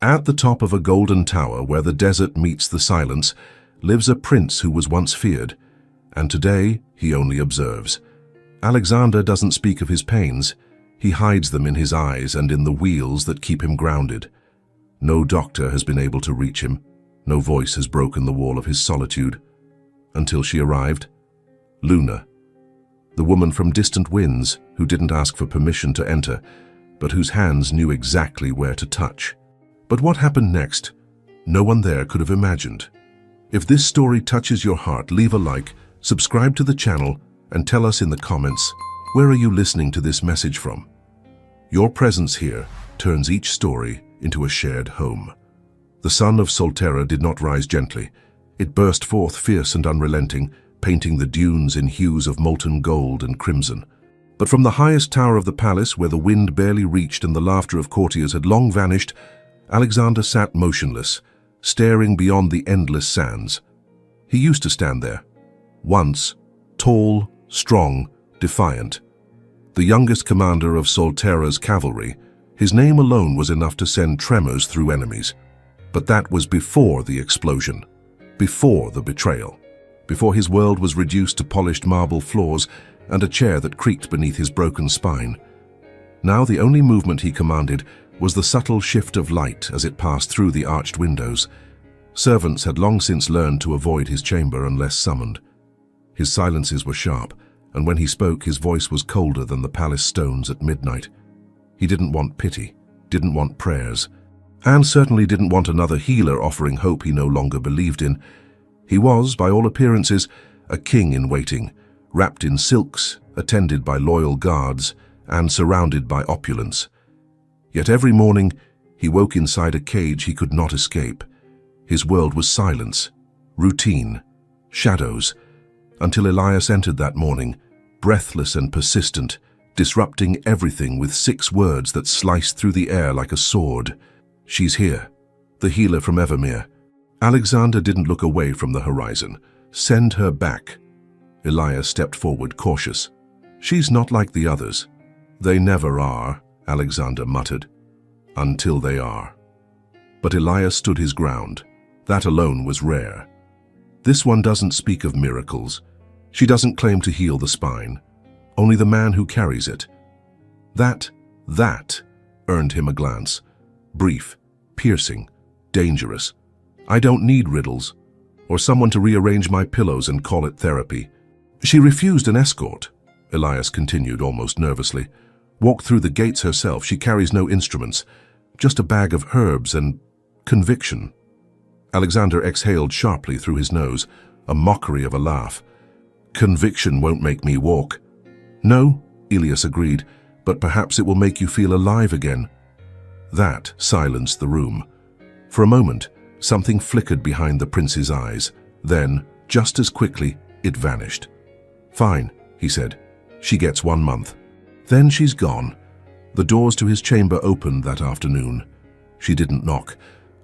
At the top of a golden tower where the desert meets the silence lives a prince who was once feared, and today he only observes. Alexander doesn't speak of his pains. He hides them in his eyes and in the wheels that keep him grounded. No doctor has been able to reach him. No voice has broken the wall of his solitude. Until she arrived. Luna, the woman from distant winds who didn't ask for permission to enter, but whose hands knew exactly where to touch. But what happened next, no one there could have imagined. If this story touches your heart, leave a like, subscribe to the channel, and tell us in the comments, where are you listening to this message from? Your presence here turns each story into a shared home. The sun of Solterra did not rise gently. It burst forth fierce and unrelenting, painting the dunes in hues of molten gold and crimson. But from the highest tower of the palace, where the wind barely reached and the laughter of courtiers had long vanished, Alexander sat motionless, staring beyond the endless sands. He used to stand there, once, tall, strong, defiant. The youngest commander of Solterra's cavalry, his name alone was enough to send tremors through enemies. But that was before the explosion, before the betrayal, before his world was reduced to polished marble floors and a chair that creaked beneath his broken spine. Now the only movement he commanded was the subtle shift of light as it passed through the arched windows. Servants had long since learned to avoid his chamber unless summoned. His silences were sharp, and when he spoke, his voice was colder than the palace stones at midnight. He didn't want pity, didn't want prayers, and certainly didn't want another healer offering hope he no longer believed in. He was, by all appearances, a king in waiting, wrapped in silks, attended by loyal guards, and surrounded by opulence. Yet every morning, he woke inside a cage he could not escape. His world was silence, routine, shadows, until Elias entered that morning, breathless and persistent, disrupting everything with 6 words that sliced through the air like a sword. "She's here, the healer from Evermere." Alexander didn't look away from the horizon. "Send her back." Elias stepped forward, cautious. "She's not like the others." "They never are," Alexander muttered. "Until they are." But Elias stood his ground. That alone was rare. "This one doesn't speak of miracles. She doesn't claim to heal the spine. Only the man who carries it." That earned him a glance. Brief, piercing, dangerous. "I don't need riddles, or someone to rearrange my pillows and call it therapy." "She refused an escort," Elias continued almost nervously. "Walked through the gates herself. She carries no instruments, just a bag of herbs and conviction." Alexander exhaled sharply through his nose, a mockery of a laugh. "Conviction won't make me walk." "No," Elias agreed, "but perhaps it will make you feel alive again." That silenced the room. For a moment, something flickered behind the prince's eyes. Then, just as quickly, it vanished. "Fine," he said. "She gets 1 month. Then she's gone." The doors to his chamber opened that afternoon. She didn't knock.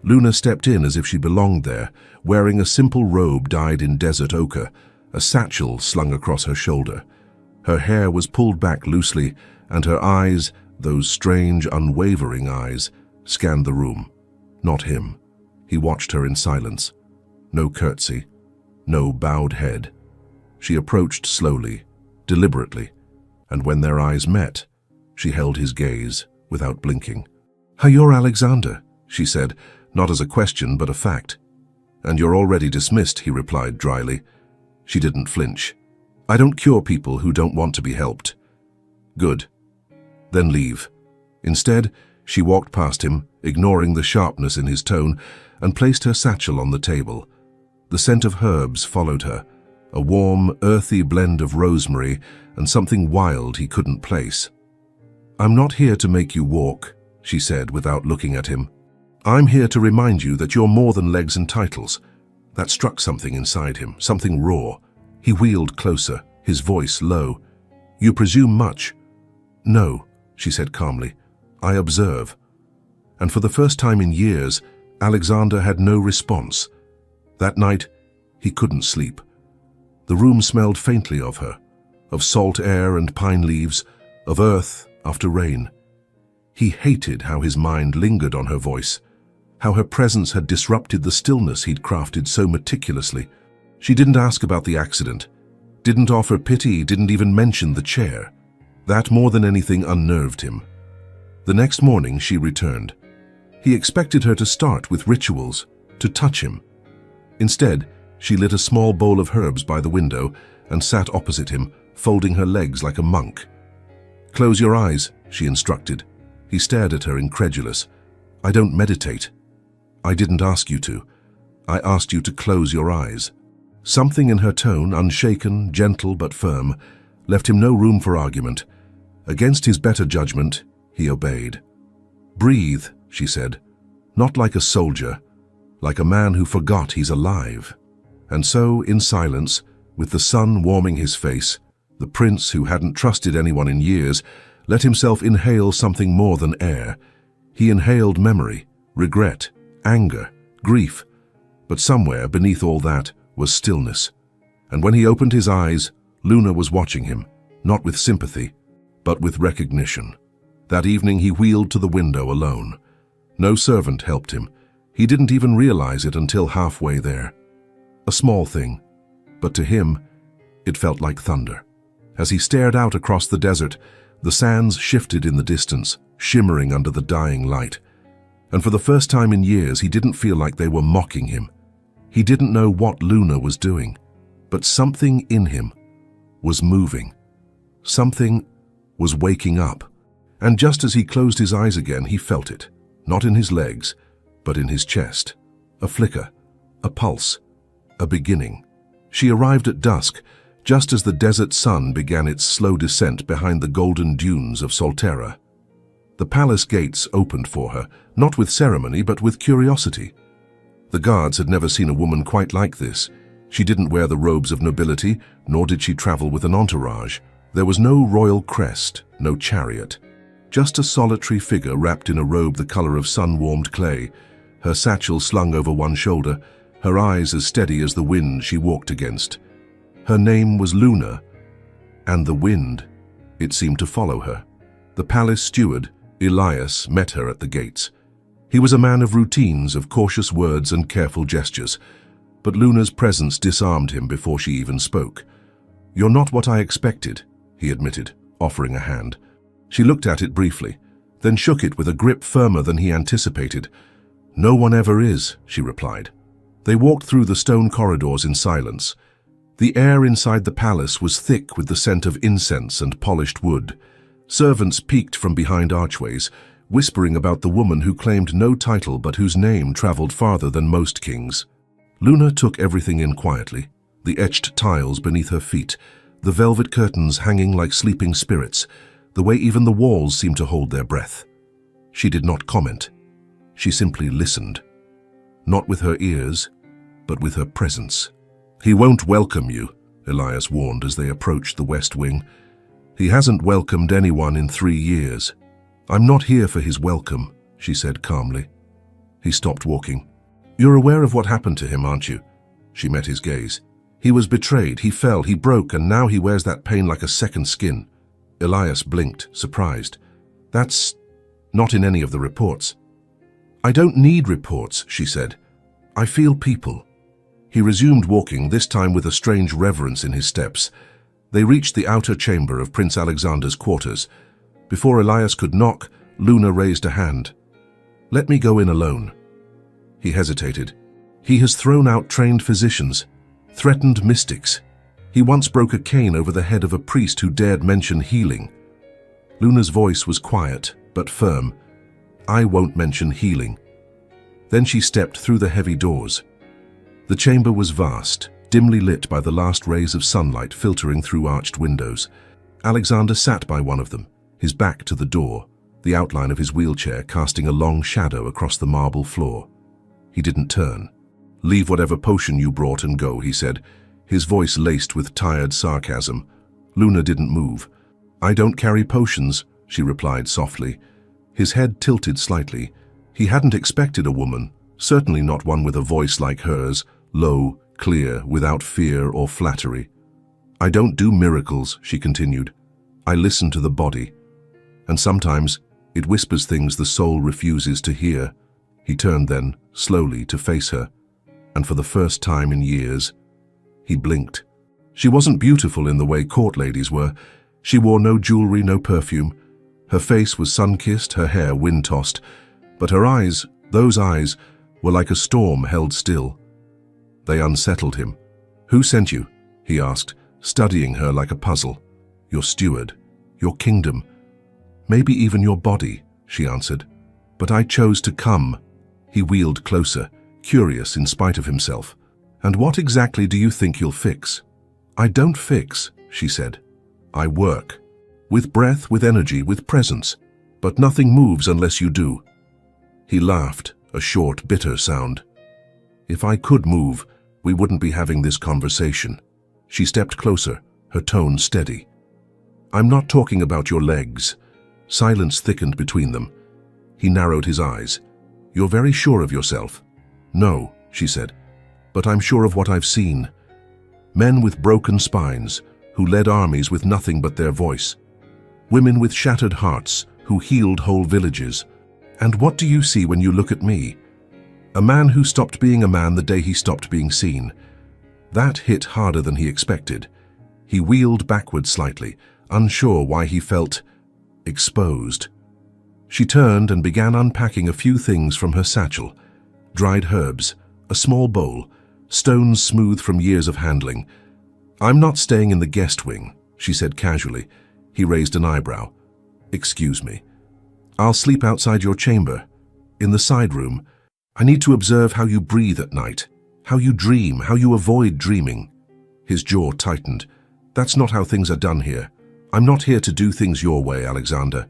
Luna stepped in as if she belonged there, wearing a simple robe dyed in desert ochre, a satchel slung across her shoulder. Her hair was pulled back loosely, and her eyes, those strange, unwavering eyes, scanned the room. Not him. He watched her in silence. No curtsy, no bowed head. She approached slowly, deliberately, and when their eyes met, she held his gaze without blinking. "You're Alexander," she said, not as a question but a fact. "And you're already dismissed," he replied dryly. She didn't flinch. "I don't cure people who don't want to be helped." "Good. Then leave." Instead, she walked past him, ignoring the sharpness in his tone, and placed her satchel on the table. The scent of herbs followed her, a warm, earthy blend of rosemary and something wild he couldn't place. "I'm not here to make you walk," she said without looking at him. "I'm here to remind you that you're more than legs and titles." That struck something inside him, something raw. He wheeled closer, his voice low. "You presume much." "No," she said calmly. "I observe." And for the first time in years, Alexander had no response. That night, he couldn't sleep. The room smelled faintly of her, of salt air and pine leaves, of earth after rain. He hated how his mind lingered on her voice, how her presence had disrupted the stillness he'd crafted so meticulously. She didn't ask about the accident, didn't offer pity, didn't even mention the chair. That more than anything unnerved him. The next morning she returned. He expected her to start with rituals, to touch him. Instead, she lit a small bowl of herbs by the window and sat opposite him, folding her legs like a monk. "Close your eyes," she instructed. He stared at her, incredulous. "I don't meditate." "I didn't ask you to. I asked you to close your eyes." Something in her tone, unshaken, gentle but firm, left him no room for argument. Against his better judgment, he obeyed. "Breathe," she said, "not like a soldier, like a man who forgot he's alive." And so, in silence, with the sun warming his face, the prince, who hadn't trusted anyone in years, let himself inhale something more than air. He inhaled memory, regret, anger, grief. But somewhere beneath all that was stillness. And when he opened his eyes, Luna was watching him, not with sympathy, but with recognition. That evening he wheeled to the window alone. No servant helped him. He didn't even realize it until halfway there. A small thing, but to him, it felt like thunder. As he stared out across the desert, the sands shifted in the distance, shimmering under the dying light. And for the first time in years, he didn't feel like they were mocking him. He didn't know what Luna was doing, but something in him was moving. Something was waking up. And just as he closed his eyes again, he felt it, not in his legs, but in his chest. A flicker, a pulse, a beginning. She arrived at dusk, just as the desert sun began its slow descent behind the golden dunes of Solterra. The palace gates opened for her, not with ceremony, but with curiosity. The guards had never seen a woman quite like this. She didn't wear the robes of nobility, nor did she travel with an entourage. There was no royal crest, no chariot. Just a solitary figure wrapped in a robe the color of sun-warmed clay, her satchel slung over one shoulder, her eyes as steady as the wind she walked against. Her name was Luna, and the wind, it seemed to follow her. The palace steward, Elias, met her at the gates. He was a man of routines, of cautious words and careful gestures, but Luna's presence disarmed him before she even spoke. "You're not what I expected," he admitted, offering a hand. She looked at it briefly, then shook it with a grip firmer than he anticipated. "No one ever is," she replied. They walked through the stone corridors in silence. The air inside the palace was thick with the scent of incense and polished wood. Servants peeked from behind archways, whispering about the woman who claimed no title but whose name traveled farther than most kings. Luna took everything in quietly, the etched tiles beneath her feet, the velvet curtains hanging like sleeping spirits, the way even the walls seemed to hold their breath. She did not comment. She simply listened. Not with her ears, but with her presence. "He won't welcome you," Elias warned as they approached the West Wing. "He hasn't welcomed anyone in 3 years. "I'm not here for his welcome," she said calmly. He stopped walking. "You're aware of what happened to him, aren't you?" She met his gaze. "He was betrayed, he fell, he broke, and now he wears that pain like a second skin." Elias blinked, surprised. "That's not in any of the reports." "I don't need reports," she said. "I feel people." He resumed walking, this time with a strange reverence in his steps. They reached the outer chamber of Prince Alexander's quarters. Before Elias could knock, Luna raised a hand. "Let me go in alone." He hesitated. "He has thrown out trained physicians, threatened mystics. He once broke a cane over the head of a priest who dared mention healing." Luna's voice was quiet, but firm. "I won't mention healing." Then she stepped through the heavy doors. The chamber was vast, dimly lit by the last rays of sunlight filtering through arched windows. Alexander sat by one of them, his back to the door, the outline of his wheelchair casting a long shadow across the marble floor. He didn't turn. "Leave whatever potion you brought and go," he said, his voice laced with tired sarcasm. Luna didn't move. "I don't carry potions," she replied softly. His head tilted slightly. He hadn't expected a woman, certainly not one with a voice like hers, low, clear, without fear or flattery. "I don't do miracles," she continued. "I listen to the body. And sometimes it whispers things the soul refuses to hear." He turned then, slowly, to face her, and for the first time in years, he blinked. She wasn't beautiful in the way court ladies were. She wore no jewelry, no perfume. Her face was sun-kissed, her hair wind-tossed, but her eyes, those eyes, were like a storm held still. They unsettled him. "Who sent you?" he asked, studying her like a puzzle. "Your steward, your kingdom, maybe even your body," she answered. "But I chose to come." He wheeled closer, curious in spite of himself. "And what exactly do you think you'll fix?" "I don't fix," she said. "I work. With breath, with energy, with presence. But nothing moves unless you do." He laughed, a short, bitter sound. "If I could move, we wouldn't be having this conversation." She stepped closer, her tone steady. "I'm not talking about your legs." Silence thickened between them. He narrowed his eyes. "You're very sure of yourself." "No," she said, "but I'm sure of what I've seen. Men with broken spines, who led armies with nothing but their voice. Women with shattered hearts, who healed whole villages. And what do you see when you look at me? A man who stopped being a man the day he stopped being seen." That hit harder than he expected. He wheeled backward slightly, unsure why he felt exposed. She turned and began unpacking a few things from her satchel. Dried herbs, a small bowl, stones smooth from years of handling. "I'm not staying in the guest wing," she said casually. He raised an eyebrow. "Excuse me. I'll sleep outside your chamber, in the side room. I need to observe how you breathe at night, how you dream, how you avoid dreaming." His jaw tightened. "That's not how things are done here. I'm not here to do things your way, Alexander."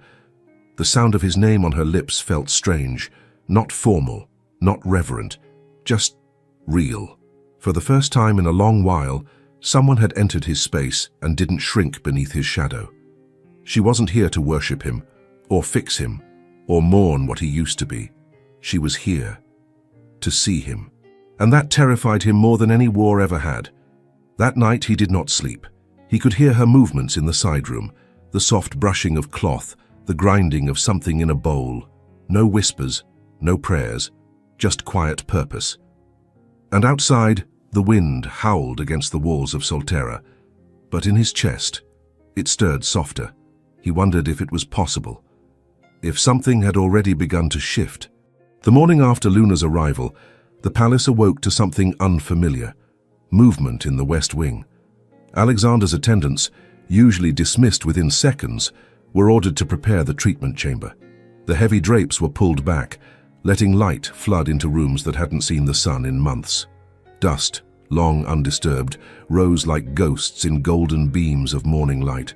The sound of his name on her lips felt strange, not formal, not reverent, just real. For the first time in a long while, someone had entered his space and didn't shrink beneath his shadow. She wasn't here to worship him, or fix him, or mourn what he used to be. She was here to see him. And that terrified him more than any war ever had. That night he did not sleep. He could hear her movements in the side room, the soft brushing of cloth, the grinding of something in a bowl. No whispers, no prayers, just quiet purpose. And outside, the wind howled against the walls of Solterra, but in his chest, it stirred softer. He wondered if it was possible, if something had already begun to shift. The morning after Luna's arrival, the palace awoke to something unfamiliar, movement in the West Wing. Alexander's attendants, usually dismissed within seconds, were ordered to prepare the treatment chamber. The heavy drapes were pulled back, letting light flood into rooms that hadn't seen the sun in months. Dust, long undisturbed, rose like ghosts in golden beams of morning light.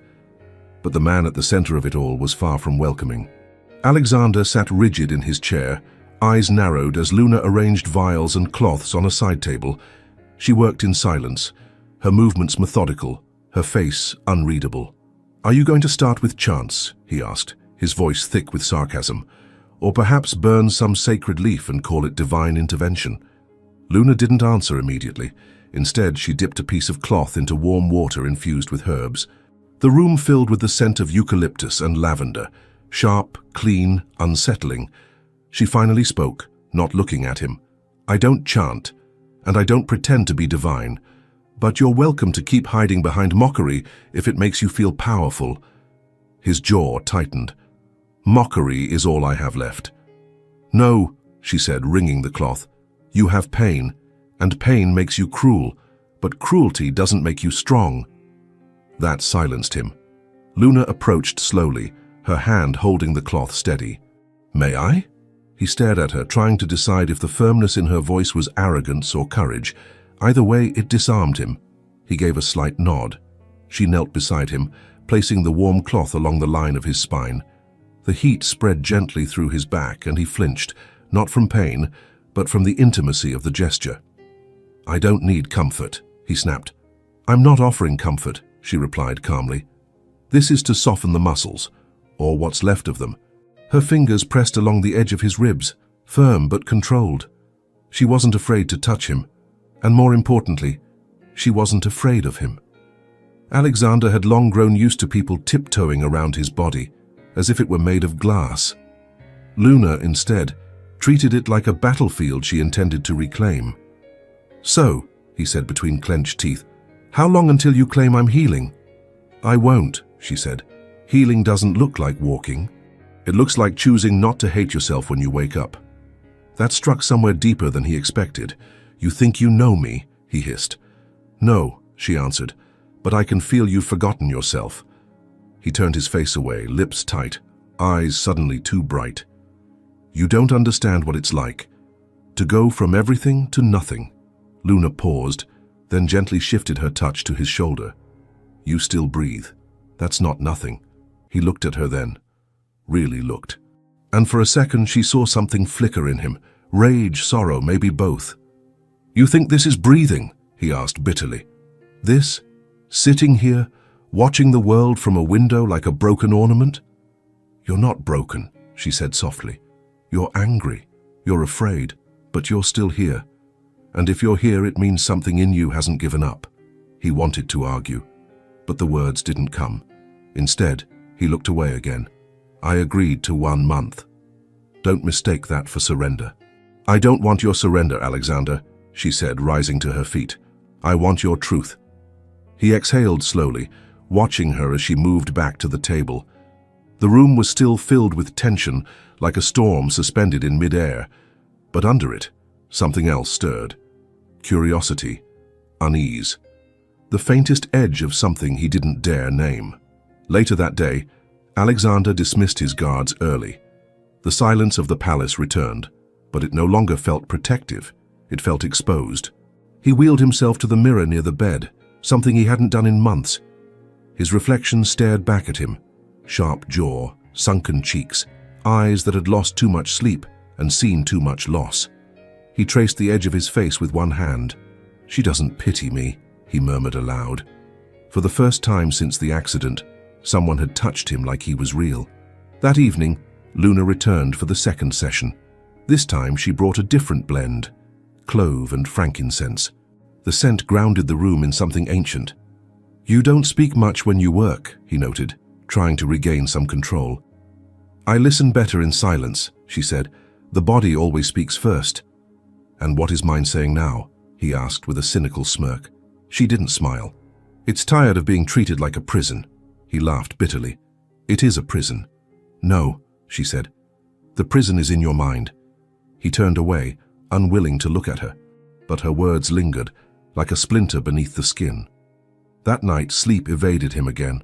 But the man at the center of it all was far from welcoming. Alexander sat rigid in his chair, eyes narrowed as Luna arranged vials and cloths on a side table. She worked in silence, her movements methodical, her face unreadable. "Are you going to start with chants?" he asked, his voice thick with sarcasm. "Or perhaps burn some sacred leaf and call it divine intervention?" Luna didn't answer immediately. Instead, she dipped a piece of cloth into warm water infused with herbs. The room filled with the scent of eucalyptus and lavender, sharp, clean, unsettling. She finally spoke, not looking at him. "I don't chant, and I don't pretend to be divine, but you're welcome to keep hiding behind mockery if it makes you feel powerful." His jaw tightened. "Mockery is all I have left." "No," she said, wringing the cloth. "You have pain, and pain makes you cruel, but cruelty doesn't make you strong." That silenced him. Luna approached slowly, her hand holding the cloth steady. "May I?" He stared at her, trying to decide if the firmness in her voice was arrogance or courage. Either way, it disarmed him. He gave a slight nod. She knelt beside him, placing the warm cloth along the line of his spine. The heat spread gently through his back, and he flinched, not from pain, but from the intimacy of the gesture. "I don't need comfort," he snapped. "I'm not offering comfort," she replied calmly. "This is to soften the muscles, or what's left of them." Her fingers pressed along the edge of his ribs, firm but controlled. She wasn't afraid to touch him, and more importantly, she wasn't afraid of him. Alexander had long grown used to people tiptoeing around his body, as if it were made of glass. Luna, instead, treated it like a battlefield she intended to reclaim. "So," he said between clenched teeth, "how long until you claim I'm healing?" "I won't," she said. "Healing doesn't look like walking. It looks like choosing not to hate yourself when you wake up." That struck somewhere deeper than he expected. "You think you know me?" he hissed. "No," she answered, "but I can feel you've forgotten yourself." He turned his face away, lips tight, eyes suddenly too bright. "You don't understand what it's like. To go from everything to nothing." Luna paused, then gently shifted her touch to his shoulder. "You still breathe. That's not nothing." He looked at her then. Really looked. And for a second she saw something flicker in him. Rage, sorrow, maybe both. "You think this is breathing?" he asked bitterly. "This? Sitting here, watching the world from a window like a broken ornament?" "You're not broken," she said softly. "You're angry. You're afraid. But you're still here. And if you're here, it means something in you hasn't given up." He wanted to argue, but the words didn't come. Instead, he looked away again. "I agreed to 1 month. Don't mistake that for surrender." "I don't want your surrender, Alexander," she said, rising to her feet. "I want your truth." He exhaled slowly, watching her as she moved back to the table. The room was still filled with tension, like a storm suspended in mid-air. But under it, something else stirred. Curiosity, unease, the faintest edge of something he didn't dare name. Later that day, Alexander dismissed his guards early. The silence of the palace returned, but it no longer felt protective. It felt exposed. He wheeled himself to the mirror near the bed, something he hadn't done in months. His reflection stared back at him, sharp jaw, sunken cheeks, eyes that had lost too much sleep and seen too much loss. He traced the edge of his face with one hand. "She doesn't pity me," he murmured aloud. For the first time since the accident, someone had touched him like he was real. That evening, Luna returned for the second session. This time she brought a different blend, clove and frankincense. The scent grounded the room in something ancient. "You don't speak much when you work," he noted, trying to regain some control. "I listen better in silence," she said. "The body always speaks first." "And what is mine saying now?" he asked with a cynical smirk. She didn't smile. "It's tired of being treated like a prison." He laughed bitterly. "It is a prison." "No," she said. "The prison is in your mind." He turned away, unwilling to look at her, but her words lingered, like a splinter beneath the skin. That night, sleep evaded him again.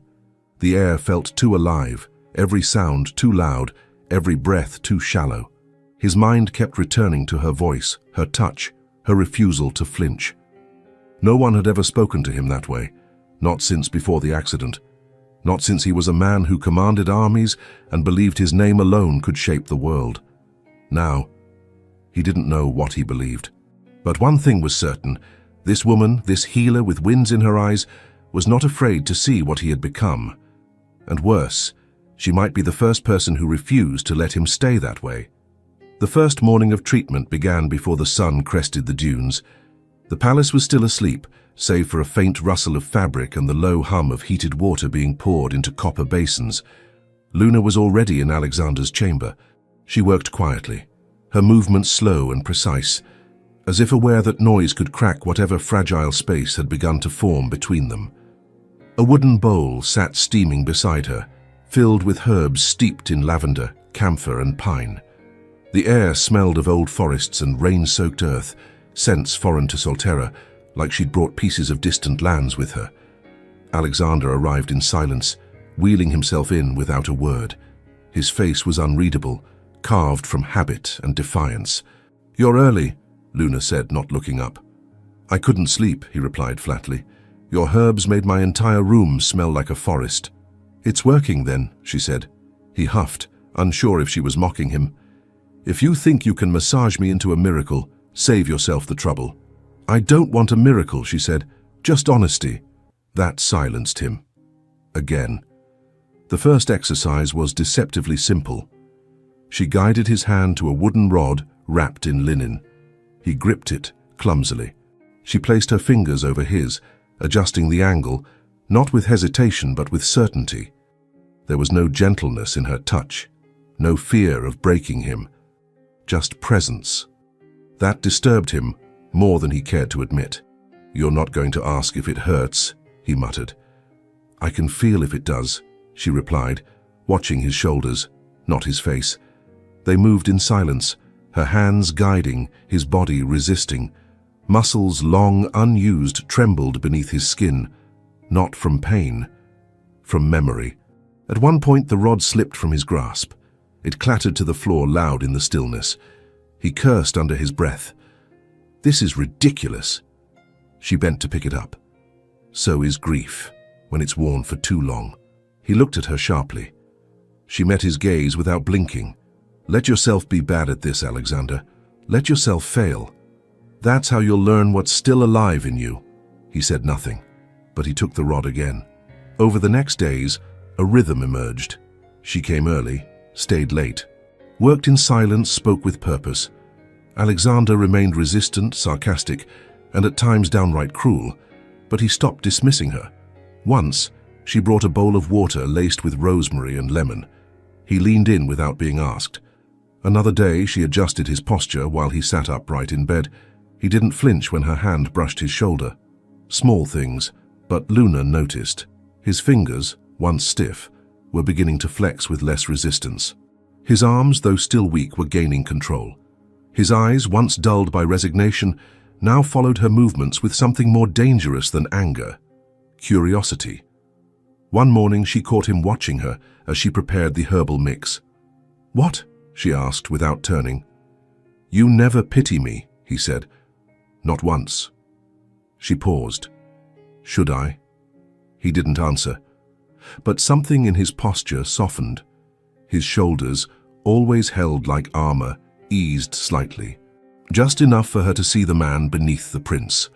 The air felt too alive, every sound too loud, every breath too shallow. His mind kept returning to her voice, her touch, her refusal to flinch. No one had ever spoken to him that way, not since before the accident, not since he was a man who commanded armies and believed his name alone could shape the world. Now, he didn't know what he believed. But one thing was certain: this woman, this healer with winds in her eyes, was not afraid to see what he had become. And worse, she might be the first person who refused to let him stay that way. The first morning of treatment began before the sun crested the dunes. The palace was still asleep, save for a faint rustle of fabric and the low hum of heated water being poured into copper basins. Luna was already in Alexander's chamber. She worked quietly, her movements slow and precise, as if aware that noise could crack whatever fragile space had begun to form between them. A wooden bowl sat steaming beside her, filled with herbs steeped in lavender, camphor and pine. The air smelled of old forests and rain-soaked earth, scents foreign to Solterra, like she'd brought pieces of distant lands with her. Alexander arrived in silence, wheeling himself in without a word. His face was unreadable, carved from habit and defiance. "You're early," Luna said, not looking up. "I couldn't sleep," he replied flatly. "Your herbs made my entire room smell like a forest." "It's working then," she said. He huffed, unsure if she was mocking him. "If you think you can massage me into a miracle, save yourself the trouble." "I don't want a miracle," she said. "Just honesty." That silenced him. Again. The first exercise was deceptively simple. She guided his hand to a wooden rod wrapped in linen. He gripped it clumsily. She placed her fingers over his, adjusting the angle, not with hesitation but with certainty. There was no gentleness in her touch, no fear of breaking him, just presence. That disturbed him more than he cared to admit. "You're not going to ask if it hurts," he muttered. "I can feel if it does," she replied, watching his shoulders, not his face. They moved in silence, her hands guiding, his body resisting. Muscles long unused trembled beneath his skin, not from pain, from memory. At one point the rod slipped from his grasp. It clattered to the floor loud in the stillness. He cursed under his breath. "This is ridiculous." She bent to pick it up. So is grief, when it's worn for too long. He looked at her sharply. She met his gaze without blinking. "Let yourself be bad at this, Alexander. Let yourself fail. That's how you'll learn what's still alive in you." He said nothing, but he took the rod again. Over the next days, a rhythm emerged. She came early, stayed late, worked in silence, spoke with purpose. Alexander remained resistant, sarcastic, and at times downright cruel, but he stopped dismissing her. Once, she brought a bowl of water laced with rosemary and lemon. He leaned in without being asked. Another day, she adjusted his posture while he sat upright in bed. He didn't flinch when her hand brushed his shoulder. Small things, but Luna noticed. His fingers, once stiff, were beginning to flex with less resistance. His arms, though still weak, were gaining control. His eyes, once dulled by resignation, now followed her movements with something more dangerous than anger: curiosity. One morning she caught him watching her as she prepared the herbal mix. "What?" she asked without turning. "You never pity me," he said. "Not once." She paused. "Should I?" He didn't answer, but something in his posture softened. His shoulders, always held like armor, eased slightly, just enough for her to see the man beneath the prince.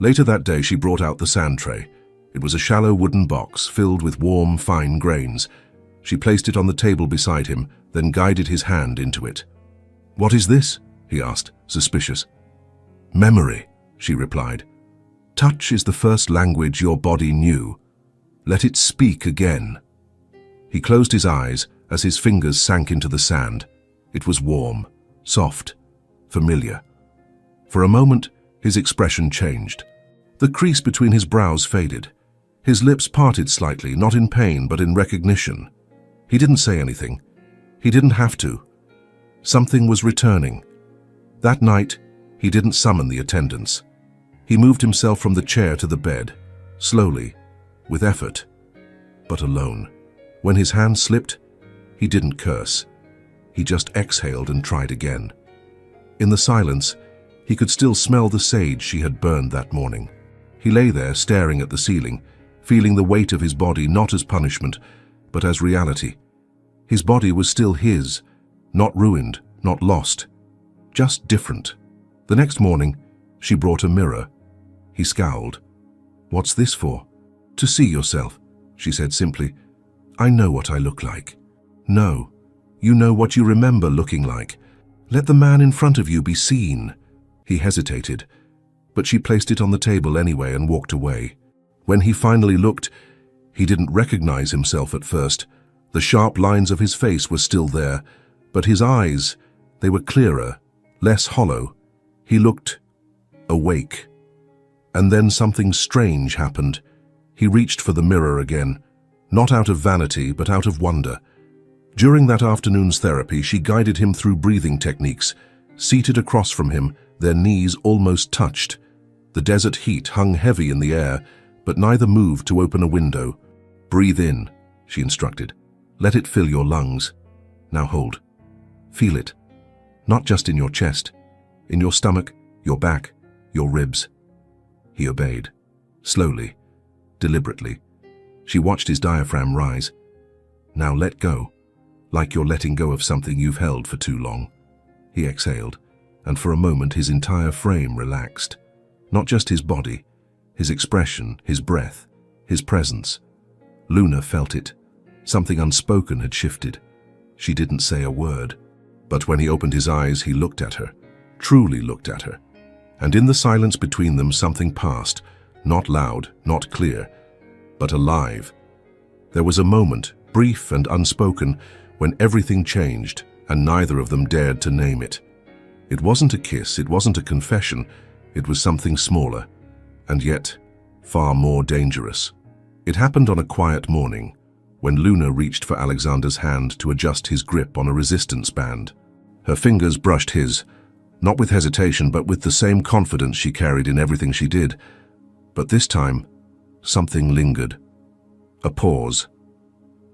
Later that day she brought out the sand tray. It was a shallow wooden box filled with warm, fine grains. She placed it on the table beside him, then guided his hand into it. "What is this?" he asked, suspicious. "Memory," she replied. "Touch is the first language your body knew. Let it speak again." He closed his eyes as his fingers sank into the sand. It was warm, soft, familiar. For a moment, his expression changed. The crease between his brows faded. His lips parted slightly, not in pain, but in recognition. He didn't say anything. He didn't have to. Something was returning. That night, he didn't summon the attendants. He moved himself from the chair to the bed, slowly, with effort, but alone. When his hand slipped, he didn't curse. He just exhaled and tried again. In the silence, he could still smell the sage she had burned that morning. He lay there staring at the ceiling, feeling the weight of his body not as punishment, but as reality. His body was still his, not ruined, not lost, just different. The next morning, she brought a mirror. He scowled. "What's this for?" "To see yourself," she said simply. "I know what I look like." "No, you know what you remember looking like. Let the man in front of you be seen." He hesitated, but she placed it on the table anyway and walked away. When he finally looked, he didn't recognize himself at first. The sharp lines of his face were still there, but his eyes, they were clearer, less hollow. He looked awake. And then something strange happened. He reached for the mirror again, not out of vanity, but out of wonder. During that afternoon's therapy, she guided him through breathing techniques. Seated across from him, their knees almost touched. The desert heat hung heavy in the air, but neither moved to open a window. "Breathe in," she instructed. "Let it fill your lungs. Now hold. Feel it. Not just in your chest, in your stomach, your back, your ribs." He obeyed. Slowly, deliberately. She watched his diaphragm rise. "Now let go, like you're letting go of something you've held for too long." He exhaled, and for a moment his entire frame relaxed. Not just his body, his expression, his breath, his presence. Luna felt it. Something unspoken had shifted. She didn't say a word. But when he opened his eyes, he looked at her, truly looked at her. And in the silence between them, something passed, not loud, not clear, but alive. There was a moment, brief and unspoken, when everything changed, and neither of them dared to name it. It wasn't a kiss, it wasn't a confession, it was something smaller, and yet far more dangerous. It happened on a quiet morning, when Luna reached for Alexander's hand to adjust his grip on a resistance band. Her fingers brushed his, not with hesitation, but with the same confidence she carried in everything she did. But this time, something lingered. A pause.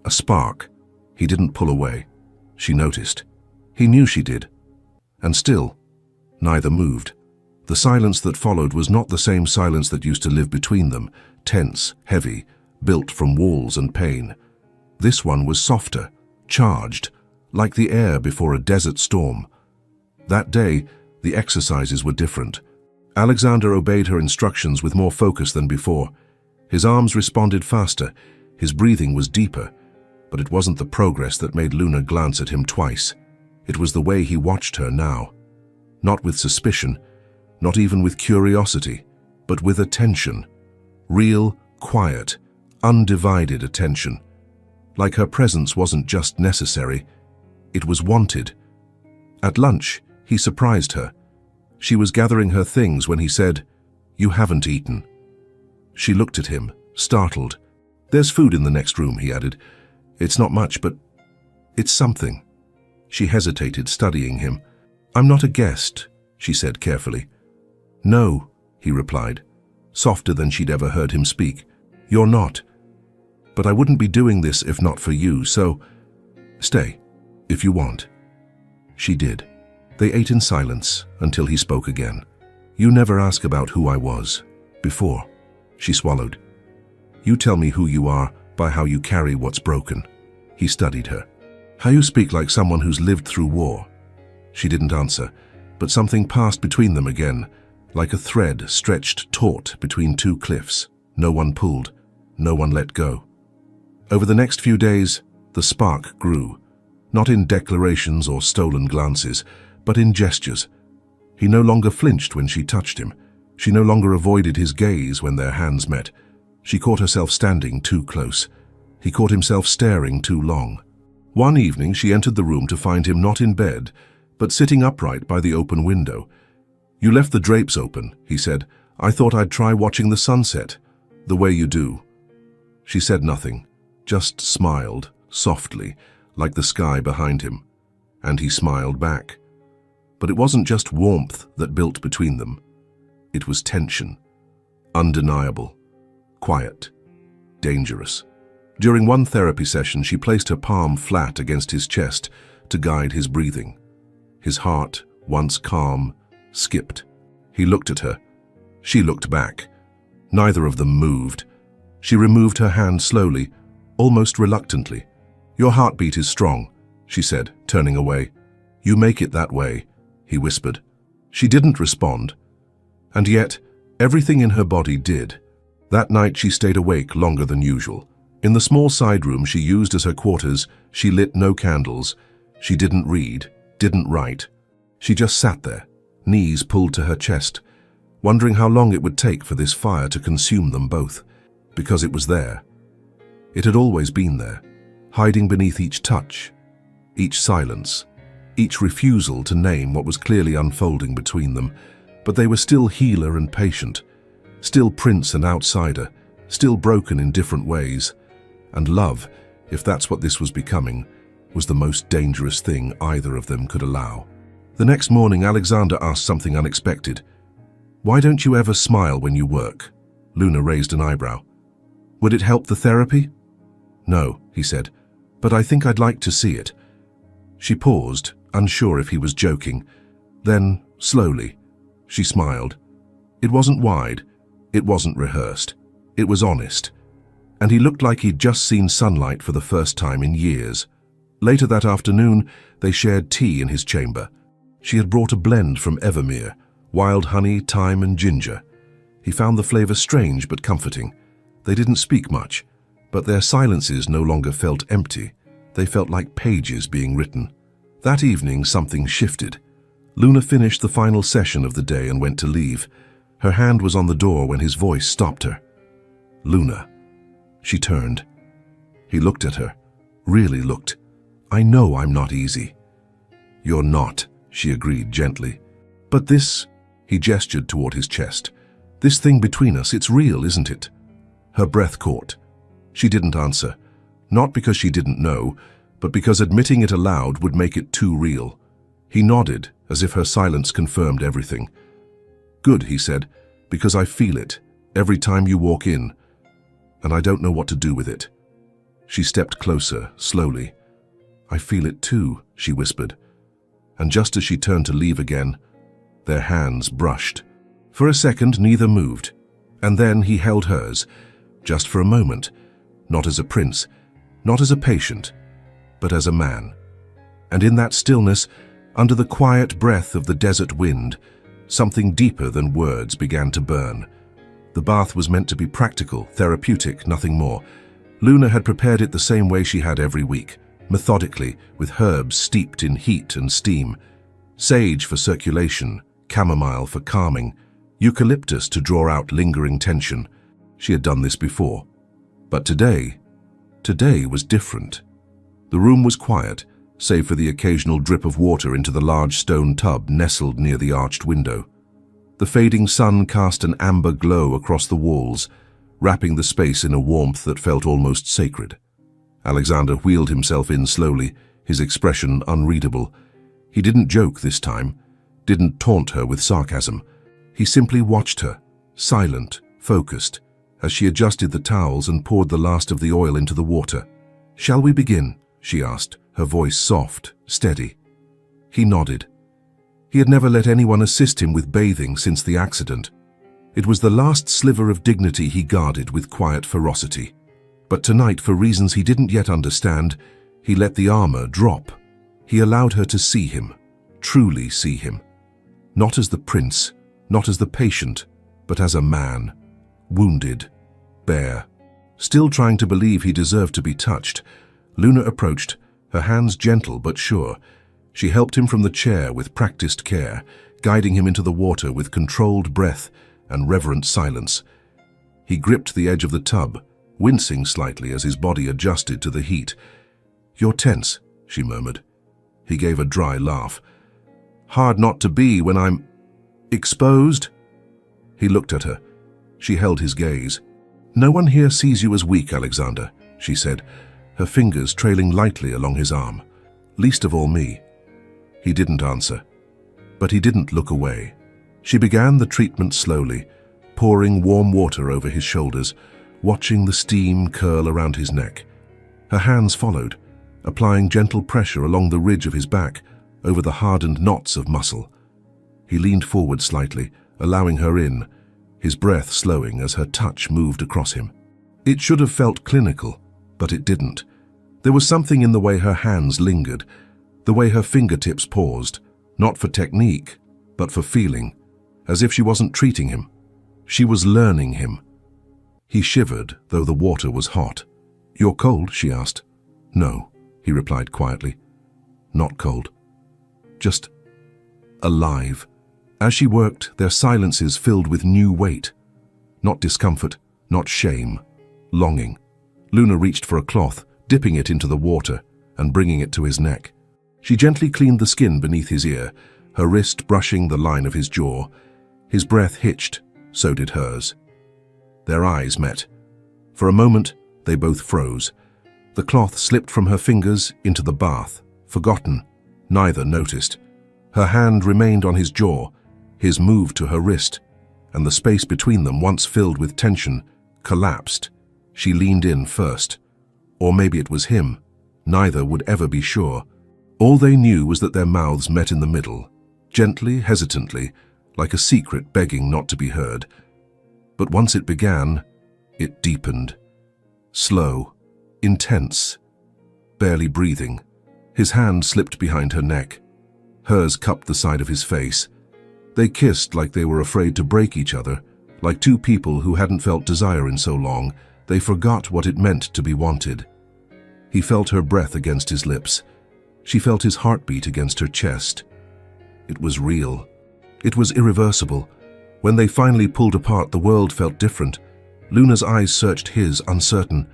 A spark. He didn't pull away. She noticed. He knew she did. And still, neither moved. The silence that followed was not the same silence that used to live between them, tense, heavy, built from walls and pain. This one was softer, charged, like the air before a desert storm. That day, the exercises were different. Alexander obeyed her instructions with more focus than before. His arms responded faster, his breathing was deeper, but it wasn't the progress that made Luna glance at him twice. It was the way he watched her now. Not with suspicion, not even with curiosity, but with attention. Real, quiet, undivided attention. Like her presence wasn't just necessary, it was wanted. At lunch, he surprised her. She was gathering her things when he said, "You haven't eaten." She looked at him, startled. "There's food in the next room," he added. "It's not much, but it's something." She hesitated, studying him. "I'm not a guest," she said carefully. "No," he replied, softer than she'd ever heard him speak. "You're not. But I wouldn't be doing this if not for you, so stay, if you want." She did. They ate in silence until he spoke again. "You never ask about who I was before." She swallowed. "You tell me who you are by how you carry what's broken." He studied her. "How you speak like someone who's lived through war." She didn't answer, but something passed between them again, like a thread stretched taut between two cliffs. No one pulled, no one let go. Over the next few days, the spark grew, not in declarations or stolen glances, but in gestures. He no longer flinched when she touched him. She no longer avoided his gaze when their hands met. She caught herself standing too close. He caught himself staring too long. One evening, she entered the room to find him not in bed, but sitting upright by the open window. "You left the drapes open," he said. "I thought I'd try watching the sunset, the way you do." She said nothing, just smiled, softly, like the sky behind him. And he smiled back. But it wasn't just warmth that built between them. It was tension. Undeniable. Quiet. Dangerous. During one therapy session, she placed her palm flat against his chest to guide his breathing. His heart, once calm, skipped. He looked at her. She looked back. Neither of them moved. She removed her hand slowly, almost reluctantly. "Your heartbeat is strong," she said, turning away. "You make it that way," he whispered. She didn't respond. And yet, everything in her body did. That night she stayed awake longer than usual. In the small side room she used as her quarters, she lit no candles. She didn't read, didn't write. She just sat there, knees pulled to her chest, wondering how long it would take for this fire to consume them both. Because it was there. It had always been there, hiding beneath each touch, each silence, each refusal to name what was clearly unfolding between them. But they were still healer and patient, still prince and outsider, still broken in different ways. And love, if that's what this was becoming, was the most dangerous thing either of them could allow. The next morning, Alexander asked something unexpected. "Why don't you ever smile when you work?" Luna raised an eyebrow. "Would it help the therapy?" "No," he said, "but I think I'd like to see it." She paused, unsure if he was joking. Then, slowly, she smiled. It wasn't wide, it wasn't rehearsed, it was honest. And he looked like he'd just seen sunlight for the first time in years. Later that afternoon, they shared tea in his chamber. She had brought a blend from Evermere, wild honey, thyme and ginger. He found the flavor strange but comforting. They didn't speak much, but their silences no longer felt empty. They felt like pages being written. That evening, something shifted. Luna finished the final session of the day and went to leave. Her hand was on the door when his voice stopped her. "Luna." She turned. He looked at her, really looked. "I know I'm not easy." "You're not," she agreed gently. But this, he gestured toward his chest. This thing between us, it's real, isn't it? Her breath caught. She didn't answer, not because she didn't know, but because admitting it aloud would make it too real. He nodded, as if her silence confirmed everything. Good, he said, because I feel it, every time you walk in, and I don't know what to do with it. She stepped closer, slowly. I feel it too, she whispered. And just as she turned to leave again, their hands brushed. For a second, neither moved, and then he held hers, just for a moment, not as a prince, not as a patient, but as a man. And in that stillness, under the quiet breath of the desert wind, something deeper than words began to burn. The bath was meant to be practical, therapeutic, nothing more. Luna had prepared it the same way she had every week, methodically, with herbs steeped in heat and steam. Sage for circulation, chamomile for calming, eucalyptus to draw out lingering tension. She had done this before. But today was different. The room was quiet, save for the occasional drip of water into the large stone tub nestled near the arched window. The fading sun cast an amber glow across the walls, wrapping the space in a warmth that felt almost sacred. Alexander wheeled himself in slowly, his expression unreadable. He didn't joke this time, didn't taunt her with sarcasm. He simply watched her, silent, focused, as she adjusted the towels and poured the last of the oil into the water. "Shall we begin?" she asked, her voice soft, steady. He nodded. He had never let anyone assist him with bathing since the accident. It was the last sliver of dignity he guarded with quiet ferocity. But tonight, for reasons he didn't yet understand, he let the armor drop. He allowed her to see him, truly see him. Not as the prince, not as the patient, but as a man, wounded, bare. Still trying to believe he deserved to be touched, Luna approached, her hands gentle but sure. She helped him from the chair with practiced care, guiding him into the water with controlled breath and reverent silence. He gripped the edge of the tub, wincing slightly as his body adjusted to the heat. "You're tense," she murmured. He gave a dry laugh. "Hard not to be when I'm exposed." He looked at her. She held his gaze. "No one here sees you as weak, Alexander," she said, her fingers trailing lightly along his arm. "Least of all me." He didn't answer, but he didn't look away. She began the treatment slowly, pouring warm water over his shoulders, watching the steam curl around his neck. Her hands followed, applying gentle pressure along the ridge of his back, over the hardened knots of muscle. He leaned forward slightly, allowing her in, his breath slowing as her touch moved across him. It should have felt clinical, but it didn't. There was something in the way her hands lingered, the way her fingertips paused, not for technique, but for feeling, as if she wasn't treating him. She was learning him. He shivered, though the water was hot. "You're cold?" she asked. "No," he replied quietly. "Not cold. Just alive." As she worked, their silences filled with new weight. Not discomfort, not shame, longing. Luna reached for a cloth, dipping it into the water and bringing it to his neck. She gently cleaned the skin beneath his ear, her wrist brushing the line of his jaw. His breath hitched, so did hers. Their eyes met. For a moment, they both froze. The cloth slipped from her fingers into the bath, forgotten. Neither noticed. Her hand remained on his jaw, his moved to her wrist, and the space between them, once filled with tension, collapsed. She leaned in first. Or maybe it was him. Neither would ever be sure. All they knew was that their mouths met in the middle, gently, hesitantly, like a secret begging not to be heard. But once it began, it deepened. Slow, intense, barely breathing. His hand slipped behind her neck. Hers cupped the side of his face. They kissed like they were afraid to break each other, like two people who hadn't felt desire in so long. They forgot what it meant to be wanted. He felt her breath against his lips. She felt his heartbeat against her chest. It was real. It was irreversible. When they finally pulled apart, the world felt different. Luna's eyes searched his, uncertain.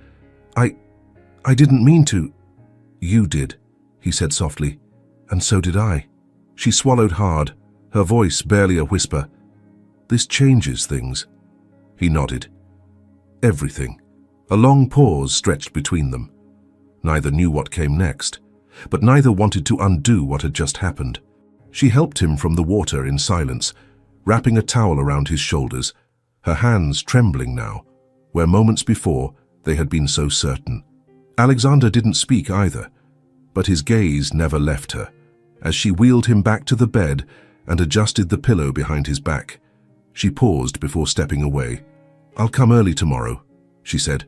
I didn't mean to." "You did," he said softly. "And so did I." She swallowed hard, her voice barely a whisper. "This changes things." He nodded. "Everything." A long pause stretched between them. Neither knew what came next, but neither wanted to undo what had just happened. She helped him from the water in silence, wrapping a towel around his shoulders, her hands trembling now, where moments before they had been so certain. Alexander didn't speak either, but his gaze never left her, as she wheeled him back to the bed and adjusted the pillow behind his back. She paused before stepping away. "I'll come early tomorrow," she said,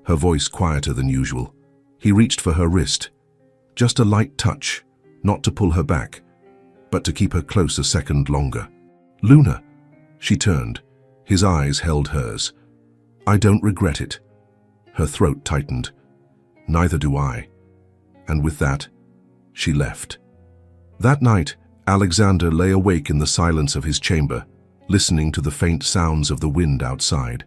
her voice quieter than usual. He reached for her wrist. Just a light touch, not to pull her back, but to keep her close a second longer. "Luna." She turned. His eyes held hers. "I don't regret it." Her throat tightened. "Neither do I." And with that, she left. That night, Alexander lay awake in the silence of his chamber, listening to the faint sounds of the wind outside.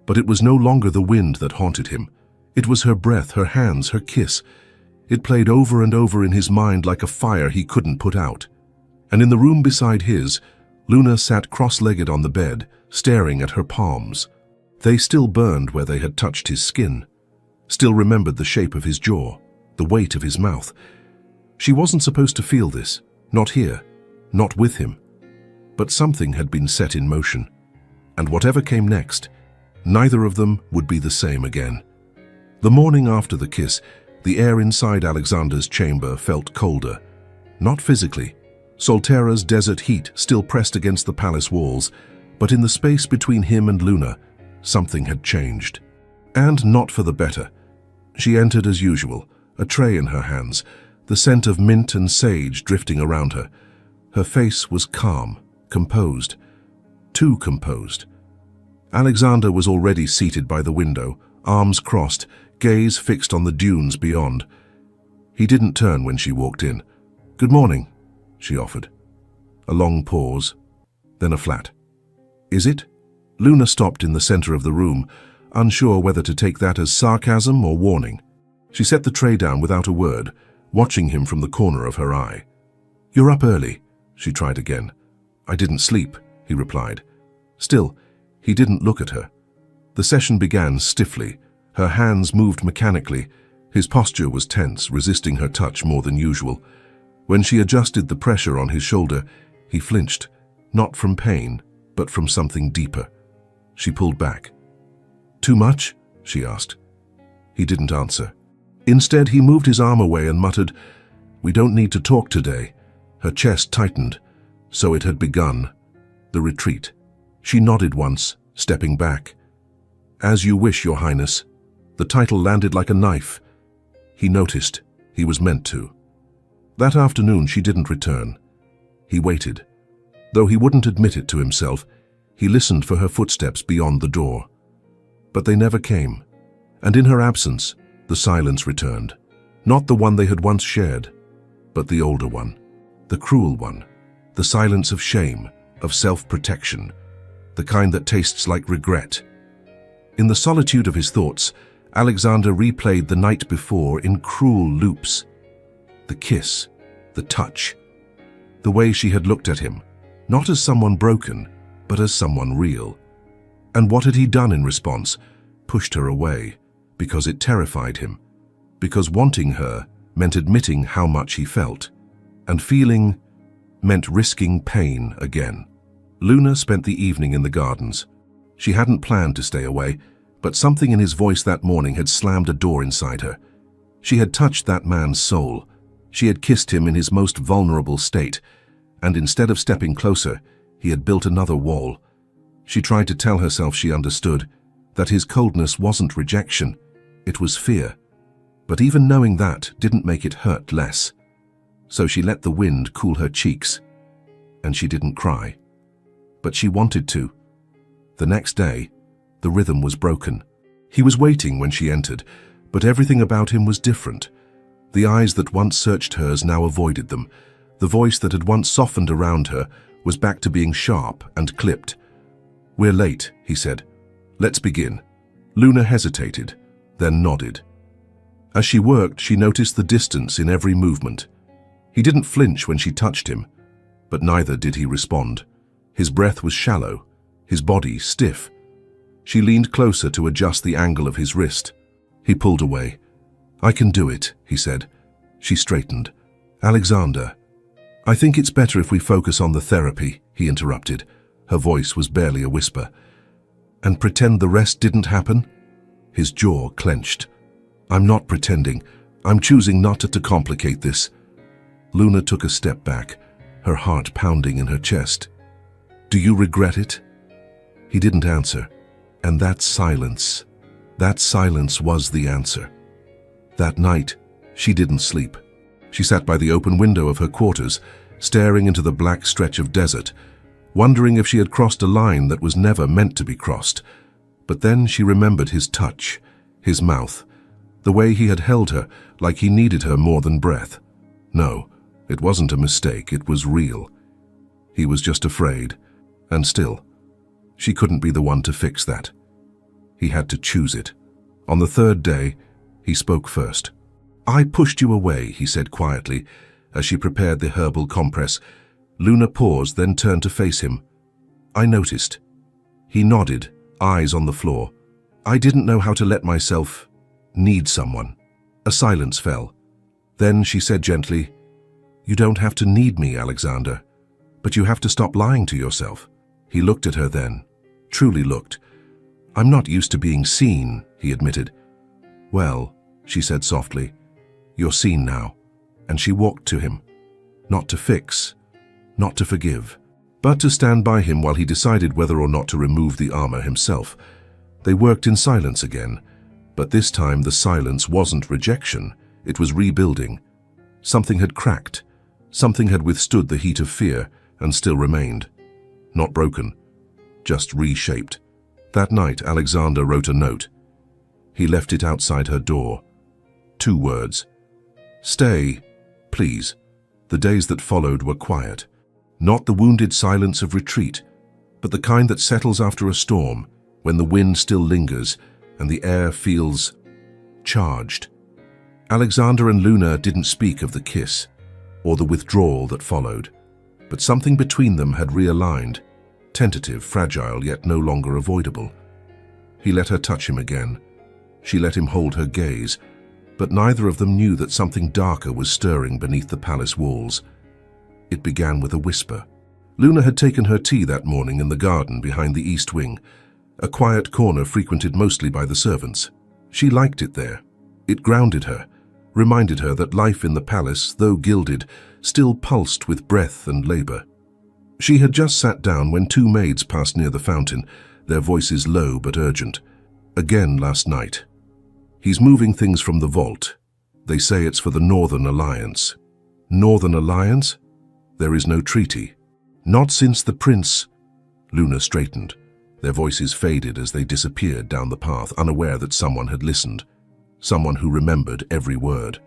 But it was no longer the wind that haunted him. It was her breath, her hands, her kiss. It played over and over in his mind like a fire he couldn't put out. And in the room beside his, Luna sat cross-legged on the bed, staring at her palms. They still burned where they had touched his skin, still remembered the shape of his jaw, the weight of his mouth. She wasn't supposed to feel this, not here, not with him. But something had been set in motion, and whatever came next, neither of them would be the same again. The morning after the kiss, the air inside Alexander's chamber felt colder. Not physically. Solterra's desert heat still pressed against the palace walls, but in the space between him and Luna, something had changed. And not for the better. She entered as usual, a tray in her hands, the scent of mint and sage drifting around her. Her face was calm, composed. Too composed. Alexander was already seated by the window, arms crossed, gaze fixed on the dunes beyond. He didn't turn when she walked in. "Good morning," she offered. A long pause, then a flat. "Is it?" Luna stopped in the center of the room, unsure whether to take that as sarcasm or warning. She set the tray down without a word, watching him from the corner of her eye. "You're up early," she tried again. "I didn't sleep," he replied. Still, he didn't look at her. The session began stiffly. Her hands moved mechanically. His posture was tense, resisting her touch more than usual. When she adjusted the pressure on his shoulder, he flinched, not from pain, but from something deeper. She pulled back. "Too much?" she asked. He didn't answer. Instead, he moved his arm away and muttered, "We don't need to talk today." Her chest tightened. So it had begun. The retreat. She nodded once, stepping back. "As you wish, Your Highness." The title landed like a knife. He noticed. He was meant to. That afternoon, she didn't return. He waited. Though he wouldn't admit it to himself, he listened for her footsteps beyond the door. But they never came. And in her absence, the silence returned. Not the one they had once shared, but the older one. The cruel one. The silence of shame, of self-protection. The kind that tastes like regret. In the solitude of his thoughts, Alexander replayed the night before in cruel loops. The kiss, the touch, the way she had looked at him, not as someone broken, but as someone real. And what had he done in response? Pushed her away, because it terrified him, because wanting her meant admitting how much he felt, and feeling meant risking pain again. Luna spent the evening in the gardens. She hadn't planned to stay away, but something in his voice that morning had slammed a door inside her. She had touched that man's soul. She had kissed him in his most vulnerable state, and instead of stepping closer, he had built another wall. She tried to tell herself she understood, that his coldness wasn't rejection, it was fear. But even knowing that didn't make it hurt less. So she let the wind cool her cheeks, and she didn't cry. But she wanted to. The next day, the rhythm was broken. He was waiting when she entered, but everything about him was different. The eyes that once searched hers now avoided them. The voice that had once softened around her was back to being sharp and clipped. "We're late," he said. "Let's begin." Luna hesitated, then nodded. As she worked, she noticed the distance in every movement. He didn't flinch when she touched him, but neither did he respond. His breath was shallow, his body stiff. She leaned closer to adjust the angle of his wrist. He pulled away. "I can do it," he said. She straightened. "Alexander, I think it's better if we focus on the therapy," he interrupted. Her voice was barely a whisper. "And pretend the rest didn't happen?" His jaw clenched. "I'm not pretending. I'm choosing not to complicate this." Luna took a step back, her heart pounding in her chest. "Do you regret it?" He didn't answer, and that silence was the answer. That night, she didn't sleep. She sat by the open window of her quarters, staring into the black stretch of desert, wondering if she had crossed a line that was never meant to be crossed. But then she remembered his touch, his mouth, the way he had held her like he needed her more than breath. No, it wasn't a mistake, it was real. He was just afraid, and still, she couldn't be the one to fix that. He had to choose it. On the third day, he spoke first. "I pushed you away," he said quietly, as she prepared the herbal compress. Luna paused, then turned to face him. "I noticed." He nodded, eyes on the floor. "I didn't know how to let myself need someone." A silence fell. Then she said gently, "You don't have to need me, Alexander, but you have to stop lying to yourself." He looked at her then, truly looked. "I'm not used to being seen," he admitted. "Well," she said softly, "you're seen now." And she walked to him, not to fix, not to forgive, but to stand by him while he decided whether or not to remove the armor himself. They worked in silence again, but this time the silence wasn't rejection, it was rebuilding. Something had cracked, something had withstood the heat of fear and still remained. Not broken, just reshaped. That night, Alexander wrote a note. He left it outside her door. 2 words. "Stay, please." The days that followed were quiet. Not the wounded silence of retreat, but the kind that settles after a storm, when the wind still lingers and the air feels charged. Alexander and Luna didn't speak of the kiss or the withdrawal that followed, but something between them had realigned, tentative, fragile, yet no longer avoidable. He let her touch him again. She let him hold her gaze, but neither of them knew that something darker was stirring beneath the palace walls. It began with a whisper. Luna had taken her tea that morning in the garden behind the east wing, a quiet corner frequented mostly by the servants. She liked it there. It grounded her, reminded her that life in the palace, though gilded, still pulsed with breath and labor. She had just sat down when 2 maids passed near the fountain, their voices low but urgent. "Again last night. He's moving things from the vault. They say it's for the Northern Alliance." "Northern Alliance? There is no treaty." "Not since the prince." Luna straightened. Their voices faded as they disappeared down the path, unaware that someone had listened. Someone who remembered every word.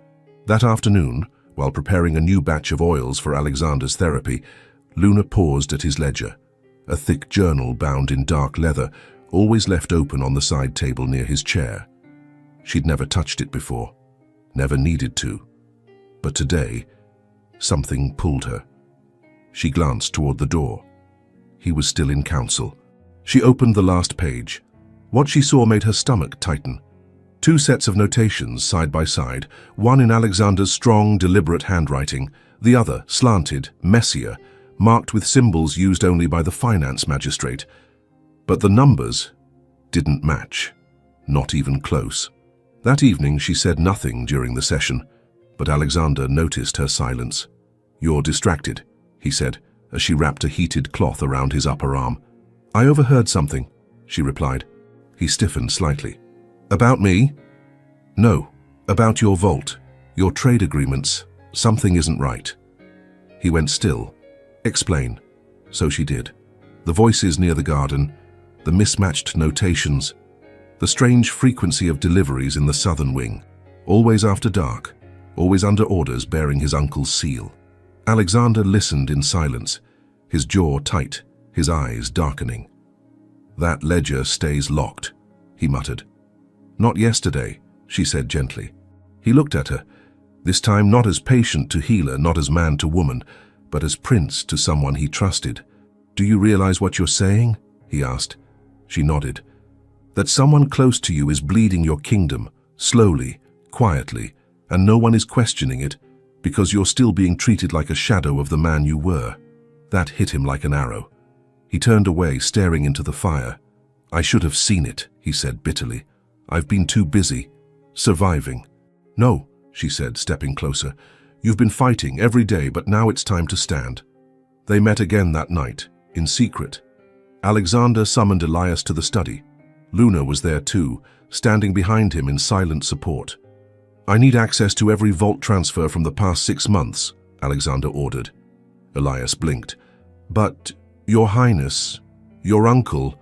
That afternoon, while preparing a new batch of oils for Alexander's therapy, Luna paused at his ledger, a thick journal bound in dark leather, always left open on the side table near his chair. She'd never touched it before, never needed to. But today, something pulled her. She glanced toward the door. He was still in council. She opened the last page. What she saw made her stomach tighten. 2 sets of notations side by side, one in Alexander's strong, deliberate handwriting, the other slanted, messier, marked with symbols used only by the finance magistrate. But the numbers didn't match, not even close. That evening she said nothing during the session, but Alexander noticed her silence. "You're distracted," he said, as she wrapped a heated cloth around his upper arm. "I overheard something," she replied. He stiffened slightly. "About me?" "No, about your vault, your trade agreements. Something isn't right." He went still. "Explain." So she did. The voices near the garden, the mismatched notations, the strange frequency of deliveries in the southern wing, always after dark, always under orders bearing his uncle's seal. Alexander listened in silence, his jaw tight, his eyes darkening. "That ledger stays locked," he muttered. "Not yesterday," she said gently. He looked at her, this time not as patient to healer, not as man to woman, but as prince to someone he trusted. "Do you realize what you're saying?" he asked. She nodded. "That someone close to you is bleeding your kingdom, slowly, quietly, and no one is questioning it, because you're still being treated like a shadow of the man you were." That hit him like an arrow. He turned away, staring into the fire. "I should have seen it," he said bitterly. "I've been too busy, surviving." "No," she said, stepping closer. "You've been fighting every day, but now it's time to stand." They met again that night, in secret. Alexander summoned Elias to the study. Luna was there too, standing behind him in silent support. "I need access to every vault transfer from the past 6 months," Alexander ordered. Elias blinked. "But, Your Highness, your uncle—"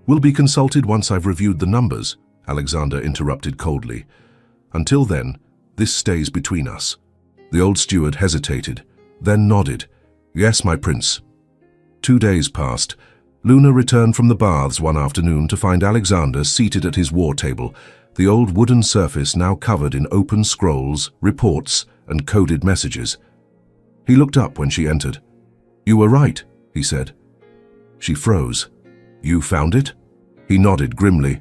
"Will be consulted once I've reviewed the numbers," Alexander interrupted coldly. "Until then, this stays between us." The old steward hesitated, then nodded. "Yes, my prince." 2 days passed. Luna returned from the baths one afternoon to find Alexander seated at his war table, the old wooden surface now covered in open scrolls, reports, and coded messages. He looked up when she entered. "You were right," he said. She froze. "You found it?" He nodded grimly.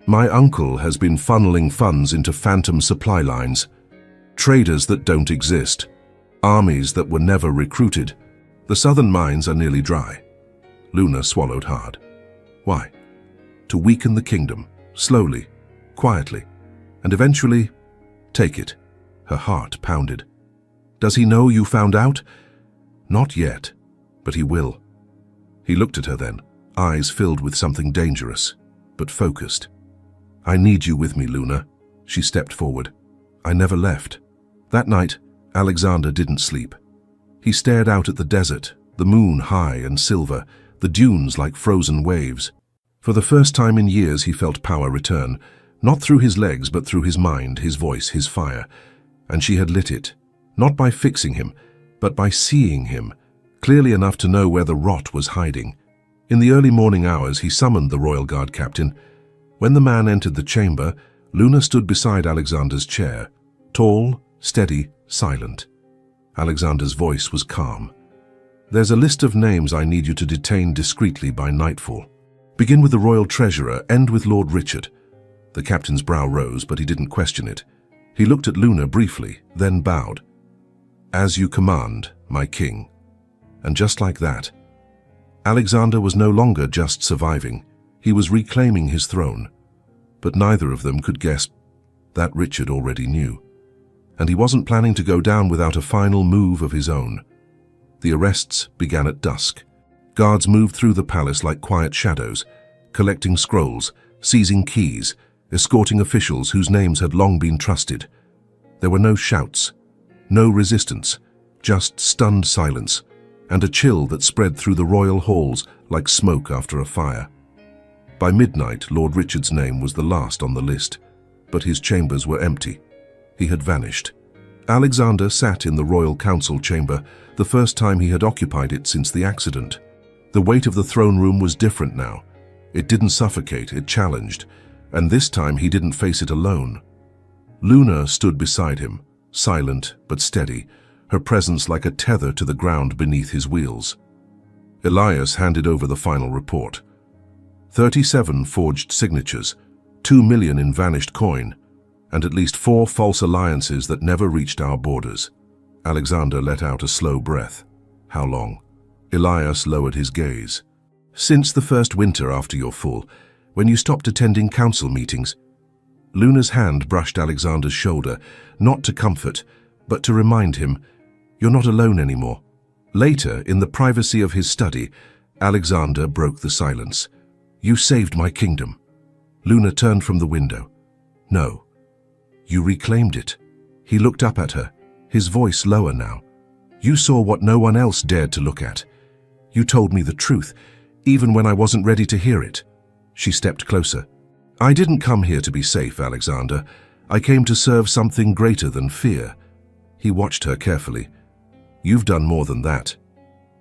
"My uncle has been funneling funds into phantom supply lines. Traders that don't exist. Armies that were never recruited. The southern mines are nearly dry." Luna swallowed hard. "Why?" "To weaken the kingdom, slowly, quietly, and eventually take it." Her heart pounded. "Does he know you found out?" "Not yet, but he will." He looked at her then, eyes filled with something dangerous, but focused. "I need you with me, Luna." She stepped forward. "I never left." That night, Alexander didn't sleep. He stared out at the desert, the moon high and silver, the dunes like frozen waves. For the first time in years he felt power return, not through his legs but through his mind, his voice, his fire. And she had lit it, not by fixing him, but by seeing him, clearly enough to know where the rot was hiding. In the early morning hours he summoned the Royal Guard captain. When the man entered the chamber, Luna stood beside Alexander's chair, tall, steady, silent. Alexander's voice was calm. "There's a list of names I need you to detain discreetly by nightfall. Begin with the royal treasurer, end with Lord Richard." The captain's brow rose, but he didn't question it. He looked at Luna briefly, then bowed. "As you command, my king." And just like that, Alexander was no longer just surviving. He was reclaiming his throne. But neither of them could guess that Richard already knew. And he wasn't planning to go down without a final move of his own. The arrests began at dusk. Guards moved through the palace like quiet shadows, collecting scrolls, seizing keys, escorting officials whose names had long been trusted. There were no shouts, no resistance, just stunned silence, and a chill that spread through the royal halls like smoke after a fire. By midnight, Lord Richard's name was the last on the list, but his chambers were empty. He had vanished. Alexander sat in the royal council chamber, the first time he had occupied it since the accident. The weight of the throne room was different now. It didn't suffocate, it challenged, and this time he didn't face it alone. Luna stood beside him, silent but steady, her presence like a tether to the ground beneath his wheels. Elias handed over the final report. 37 forged signatures, 2 million in vanished coin, and at least 4 false alliances that never reached our borders. Alexander let out a slow breath. How long? Elias lowered his gaze. "Since the first winter after your fall, when you stopped attending council meetings." Luna's hand brushed Alexander's shoulder, not to comfort, but to remind him, "You're not alone anymore." Later, in the privacy of his study, Alexander broke the silence. "You saved my kingdom." Luna turned from the window. "No. You reclaimed it." He looked up at her, his voice lower now. "You saw what no one else dared to look at. You told me the truth, even when I wasn't ready to hear it." She stepped closer. "I didn't come here to be safe, Alexander. I came to serve something greater than fear." He watched her carefully. "You've done more than that."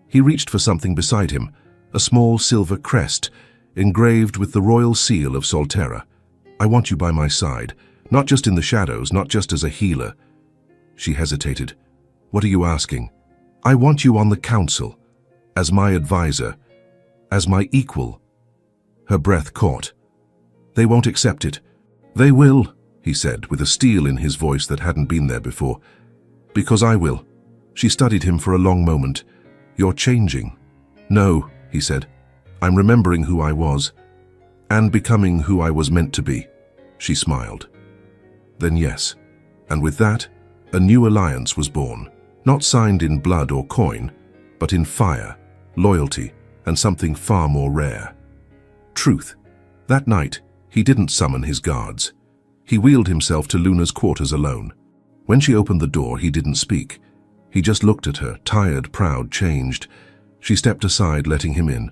He reached for something beside him, a small silver crest, engraved with the royal seal of Solterra. "I want you by my side, not just in the shadows, not just as a healer." She hesitated. "What are you asking?" I want you on the council, as my advisor, as my equal. Her breath caught. They won't accept it. They will, he said, with a steel in his voice that hadn't been there before. Because I will. She studied him for a long moment. You're changing. No, he said. I'm remembering who I was, and becoming who I was meant to be. She smiled. Then yes. And with that, a new alliance was born, not signed in blood or coin, but in fire, loyalty, and something far more rare. Truth. That night, he didn't summon his guards. He wheeled himself to Luna's quarters alone. When she opened the door, he didn't speak. He just looked at her, tired, proud, changed. She stepped aside, letting him in.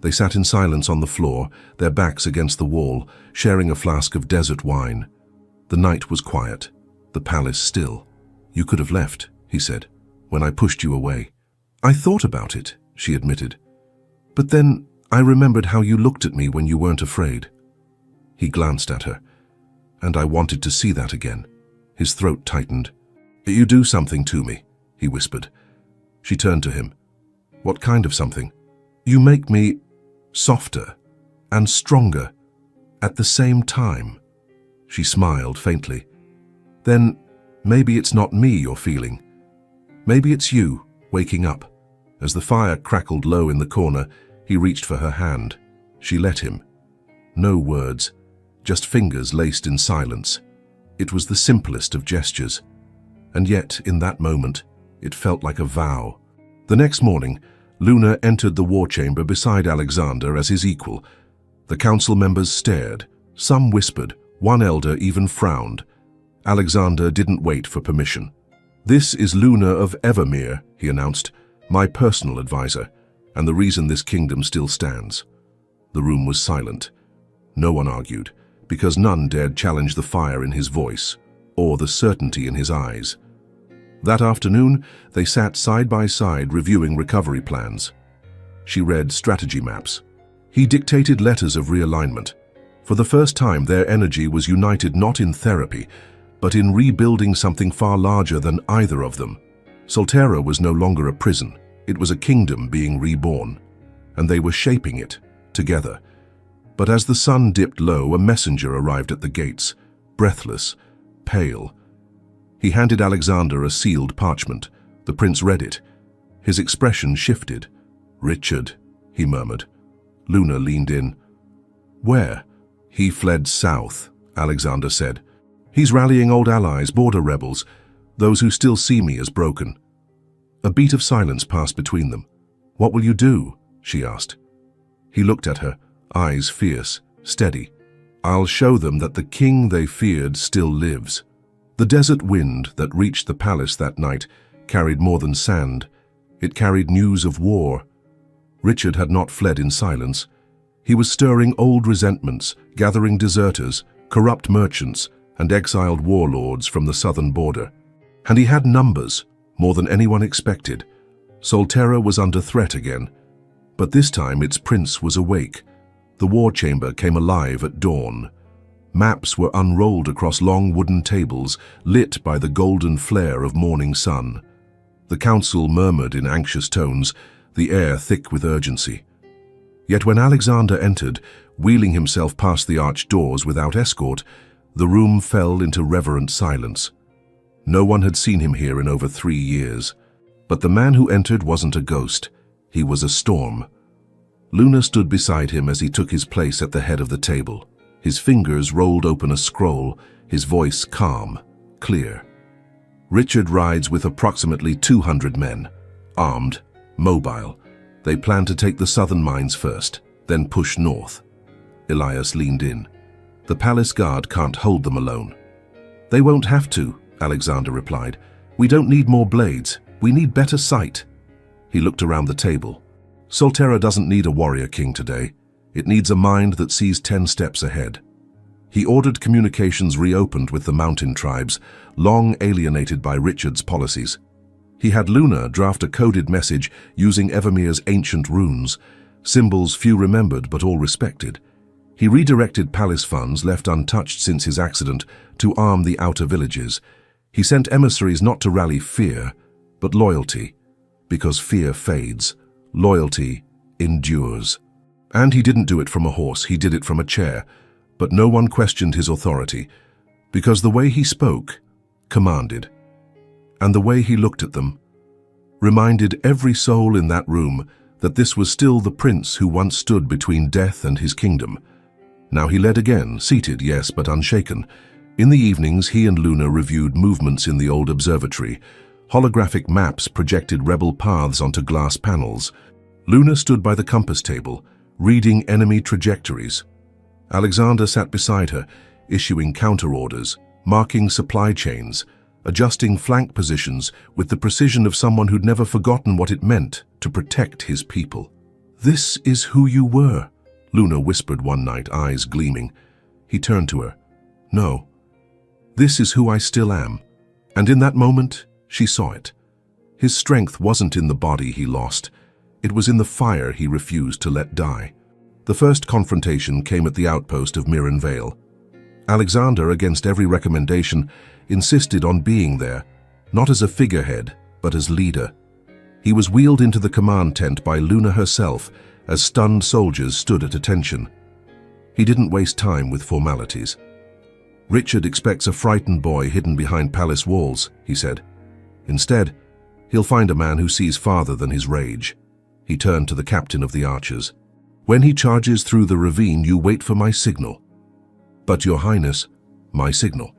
They sat in silence on the floor, their backs against the wall, sharing a flask of desert wine. The night was quiet, the palace still. You could have left, he said, when I pushed you away. I thought about it, she admitted. But then I remembered how you looked at me when you weren't afraid. He glanced at her, and I wanted to see that again. His throat tightened. You do something to me, he whispered. She turned to him. What kind of something? You make me softer and stronger at the same time. She smiled faintly. Then maybe it's not me you're feeling. Maybe it's you, waking up. As the fire crackled low in the corner, he reached for her hand. She let him. No words, just fingers laced in silence. It was the simplest of gestures. And yet, in that moment, it felt like a vow. The next morning, Luna entered the war chamber beside Alexander as his equal. The council members stared. Some whispered. One elder even frowned. Alexander didn't wait for permission. This is Luna of Evermere, he announced, my personal advisor, and the reason this kingdom still stands. The room was silent. No one argued, because none dared challenge the fire in his voice, or the certainty in his eyes. That afternoon, they sat side by side reviewing recovery plans. She read strategy maps. He dictated letters of realignment. For the first time, their energy was united not in therapy, but in rebuilding something far larger than either of them. Solterra was no longer a prison. It was a kingdom being reborn, and they were shaping it together. But as the sun dipped low, a messenger arrived at the gates, breathless, pale. He handed Alexander a sealed parchment. The prince read it. His expression shifted. Richard, he murmured. Luna leaned in. Where? He fled south, Alexander said. He's rallying old allies, border rebels, those who still see me as broken. A beat of silence passed between them. What will you do? She asked. He looked at her, eyes fierce, steady. I'll show them that the king they feared still lives. The desert wind that reached the palace that night carried more than sand. It carried news of war. Richard had not fled in silence. He was stirring old resentments, gathering deserters, corrupt merchants, and exiled warlords from the southern border. And he had numbers, more than anyone expected. Solterra was under threat again. But this time its prince was awake. The war chamber came alive at dawn. Maps were unrolled across long wooden tables, lit by the golden flare of morning sun. The council murmured in anxious tones, the air thick with urgency. Yet when Alexander entered, wheeling himself past the arched doors without escort, the room fell into reverent silence. No one had seen him here in over 3 years. But the man who entered wasn't a ghost. He was a storm. Luna stood beside him as he took his place at the head of the table. His fingers rolled open a scroll, his voice calm, clear. Richard rides with approximately 200 men, armed, mobile. They plan to take the southern mines first, then push north. Elias leaned in. The palace guard can't hold them alone. They won't have to, Alexander replied. We don't need more blades. We need better sight. He looked around the table. Solterra doesn't need a warrior king today. It needs a mind that sees 10 steps ahead. He ordered communications reopened with the mountain tribes, long alienated by Richard's policies. He had Luna draft a coded message using Evermere's ancient runes, symbols few remembered but all respected. He redirected palace funds, left untouched since his accident, to arm the outer villages. He sent emissaries not to rally fear, but loyalty, Because fear fades, loyalty endures. And he didn't do it from a horse, he did it from a chair, but no one questioned his authority, because the way he spoke commanded, and the way he looked at them reminded every soul in that room that this was still the prince who once stood between death and his kingdom. Now he led again, seated, yes, but unshaken. In the evenings, he and Luna reviewed movements in the old observatory. Holographic maps projected rebel paths onto glass panels. Luna stood by the compass table, reading enemy trajectories. Alexander sat beside her, issuing counter-orders, marking supply chains, adjusting flank positions with the precision of someone who'd never forgotten what it meant to protect his people. "This is who you were," Luna whispered one night, eyes gleaming. He turned to her. "No, this is who I still am." And in that moment, she saw it. His strength wasn't in the body he lost. It was in the fire he refused to let die. The first confrontation came at the outpost of Mirren Vale. Alexander, against every recommendation, insisted on being there, not as a figurehead, but as leader. He was wheeled into the command tent by Luna herself as stunned soldiers stood at attention. He didn't waste time with formalities. "Richard expects a frightened boy hidden behind palace walls," he said. "Instead, he'll find a man who sees farther than his rage." He turned to the captain of the archers. "When he charges through the ravine, you wait for my signal." "But, Your Highness, my signal."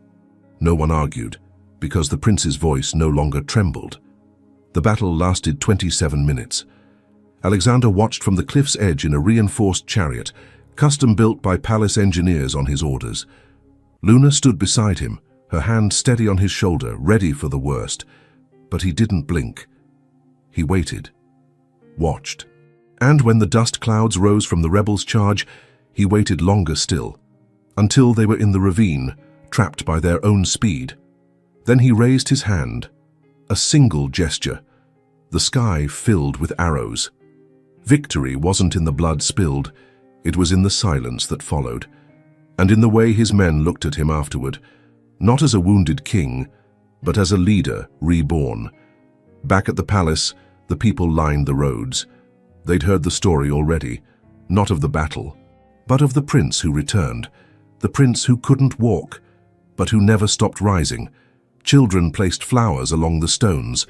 No one argued, because the prince's voice no longer trembled. The battle lasted 27 minutes. Alexander watched from the cliff's edge in a reinforced chariot, custom-built by palace engineers on his orders. Luna stood beside him, her hand steady on his shoulder, ready for the worst. But he didn't blink. He waited, watched. And when the dust clouds rose from the rebels' charge, he waited longer still, until they were in the ravine, trapped by their own speed. Then he raised his hand, a single gesture. The sky filled with arrows. Victory wasn't in the blood spilled, it was in the silence that followed, and in the way his men looked at him afterward, not as a wounded king, but as a leader reborn. Back at the palace, the people lined the roads. They'd heard the story already, not of the battle, but of the prince who returned, the prince who couldn't walk, but who never stopped rising. Children placed flowers along the stones.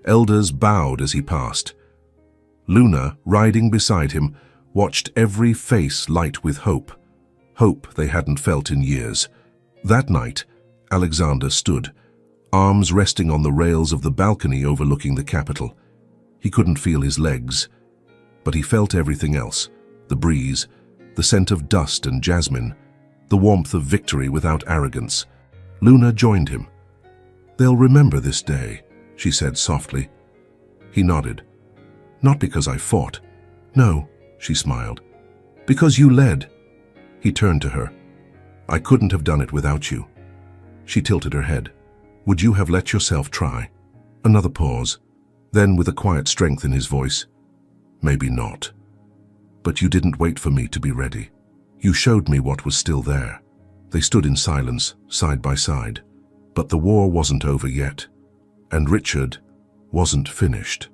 Elders bowed as he passed. Luna, riding beside him, watched every face light with hope. Hope they hadn't felt in years. That night, Alexander stood, arms resting on the rails of the balcony overlooking the capital. He couldn't feel his legs, but he felt everything else: the breeze, the scent of dust and jasmine, the warmth of victory without arrogance. Luna joined him. "They'll remember this day," she said softly. He nodded. "Not because I fought." "No," she smiled. "Because you led." He turned to her. "I couldn't have done it without you." She tilted her head. "Would you have let yourself try?" Another pause. Then, with a quiet strength in his voice, "Maybe not. But you didn't wait for me to be ready. You showed me what was still there." They stood in silence, side by side. But the war wasn't over yet, and Richard wasn't finished.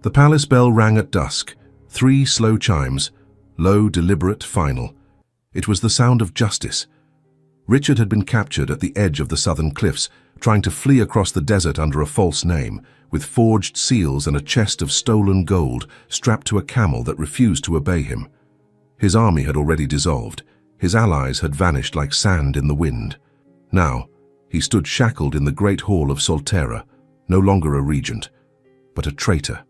The palace bell rang at dusk, 3 slow chimes, low, deliberate, final. It was the sound of justice. Richard had been captured at the edge of the southern cliffs, trying to flee across the desert under a false name, with forged seals and a chest of stolen gold strapped to a camel that refused to obey him. His army had already dissolved. His allies had vanished like sand in the wind. Now, he stood shackled in the great hall of Solterra, no longer a regent, but a traitor.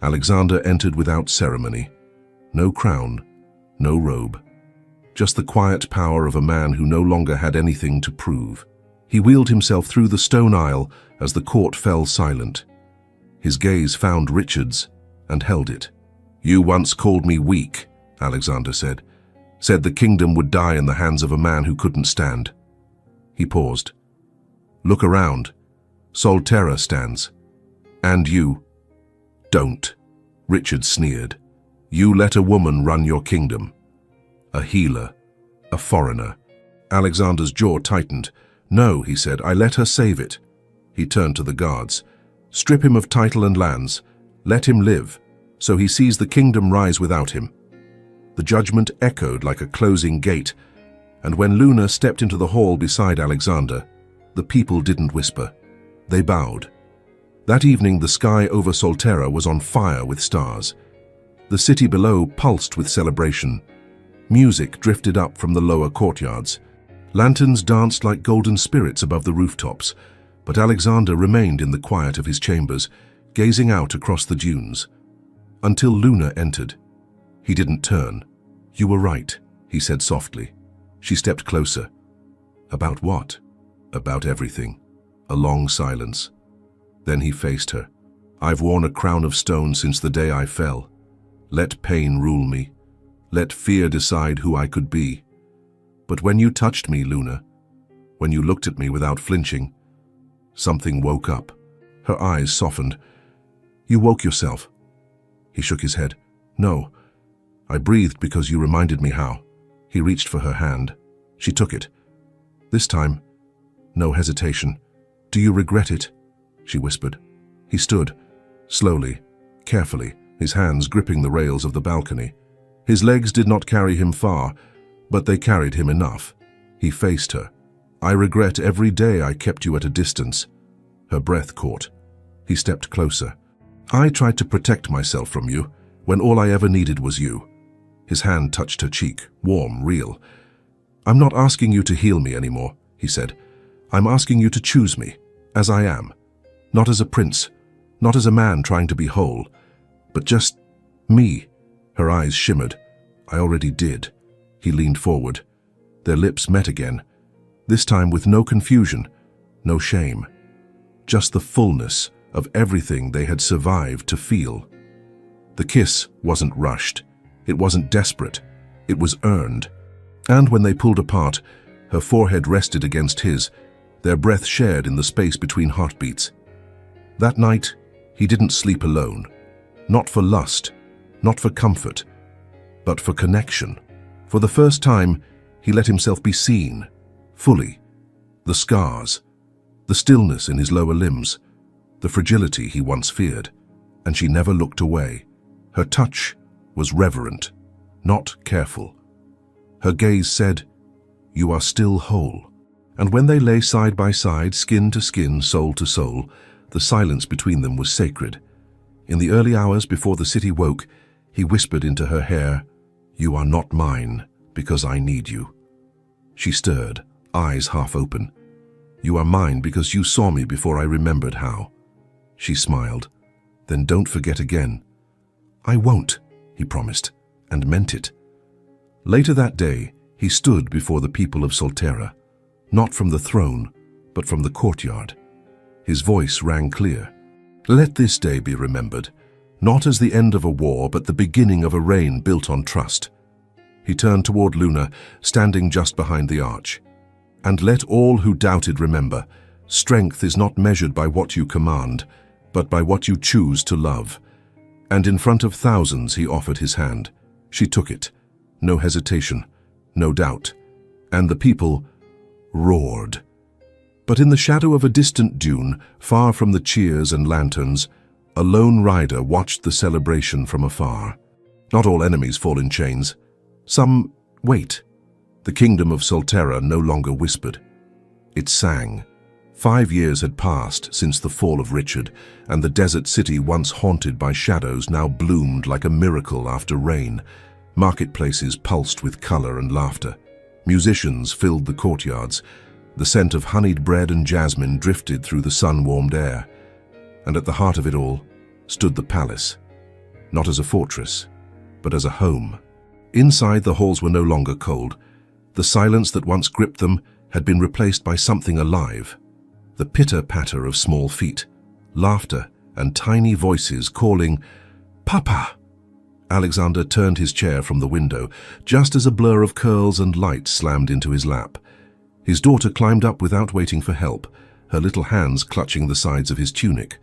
Alexander entered without ceremony. No crown, no robe. Just the quiet power of a man who no longer had anything to prove. He wheeled himself through the stone aisle as the court fell silent. His gaze found Richard's and held it. "You once called me weak," Alexander said. "Said the kingdom would die in the hands of a man who couldn't stand." He paused. "Look around. Solterra stands. And you." "Don't," Richard sneered. "You let a woman run your kingdom. A healer, a foreigner." Alexander's jaw tightened. "No," he said, "I let her save it." He turned to the guards. "Strip him of title and lands. Let him live, so he sees the kingdom rise without him. The judgment echoed like a closing gate, and when Luna stepped into the hall beside Alexander, the people didn't whisper. They bowed. That evening, the sky over Solterra was on fire with stars. The city below pulsed with celebration. Music drifted up from the lower courtyards. Lanterns danced like golden spirits above the rooftops, but Alexander remained in the quiet of his chambers, gazing out across the dunes. Until Luna entered. He didn't turn. "You were right," he said softly. She stepped closer. "About what?" "About everything." A long silence. Then he faced her. "I've worn a crown of stone since the day I fell. Let pain rule me. Let fear decide who I could be. But when you touched me, Luna, when you looked at me without flinching, something woke up." Her eyes softened. "You woke yourself." He shook his head. "No. I breathed because you reminded me how." He reached for her hand. She took it. This time, no hesitation. "Do you regret it?" she whispered. He stood, slowly, carefully, his hands gripping the rails of the balcony. His legs did not carry him far, but they carried him enough. He faced her. "I regret every day I kept you at a distance." Her breath caught. He stepped closer. "I tried to protect myself from you, when all I ever needed was you." His hand touched her cheek, warm, real. "I'm not asking you to heal me anymore," he said. "I'm asking you to choose me, as I am. Not as a prince, not as a man trying to be whole, but just me." Her eyes shimmered. "I already did." He leaned forward. Their lips met again, this time with no confusion, no shame. Just the fullness of everything they had survived to feel. The kiss wasn't rushed. It wasn't desperate. It was earned. And when they pulled apart, her forehead rested against his, their breath shared in the space between heartbeats. That night, he didn't sleep alone. Not for lust, not for comfort, but for connection. For the first time, he let himself be seen, fully. The scars, the stillness in his lower limbs, the fragility he once feared, and she never looked away. Her touch was reverent, not careful. Her gaze said, "You are still whole." And when they lay side by side, skin to skin, soul to soul, the silence between them was sacred. In the early hours before the city woke, he whispered into her hair, "You are not mine, because I need you." She stirred, eyes half open. "You are mine because you saw me before I remembered how." She smiled. "Then don't forget again." "I won't," he promised, and meant it. Later that day, he stood before the people of Solterra, not from the throne, but from the courtyard. His voice rang clear. "Let this day be remembered, not as the end of a war, but the beginning of a reign built on trust." He turned toward Luna, standing just behind the arch. "And let all who doubted remember, strength is not measured by what you command, but by what you choose to love." And in front of thousands he offered his hand. She took it. No hesitation, no doubt. And the people roared. But in the shadow of a distant dune, far from the cheers and lanterns, a lone rider watched the celebration from afar. Not all enemies fall in chains. Some wait. The kingdom of Solterra no longer whispered. It sang. 5 years had passed since the fall of Richard, and the desert city once haunted by shadows now bloomed like a miracle after rain. Marketplaces pulsed with color and laughter. Musicians filled the courtyards. The scent of honeyed bread and jasmine drifted through the sun-warmed air. And at the heart of it all stood the palace, not as a fortress, but as a home. Inside, the halls were no longer cold. The silence that once gripped them had been replaced by something alive. The pitter-patter of small feet, laughter, and tiny voices calling, "Papa!" Alexander turned his chair from the window, just as a blur of curls and light slammed into his lap. His daughter climbed up without waiting for help, her little hands clutching the sides of his tunic.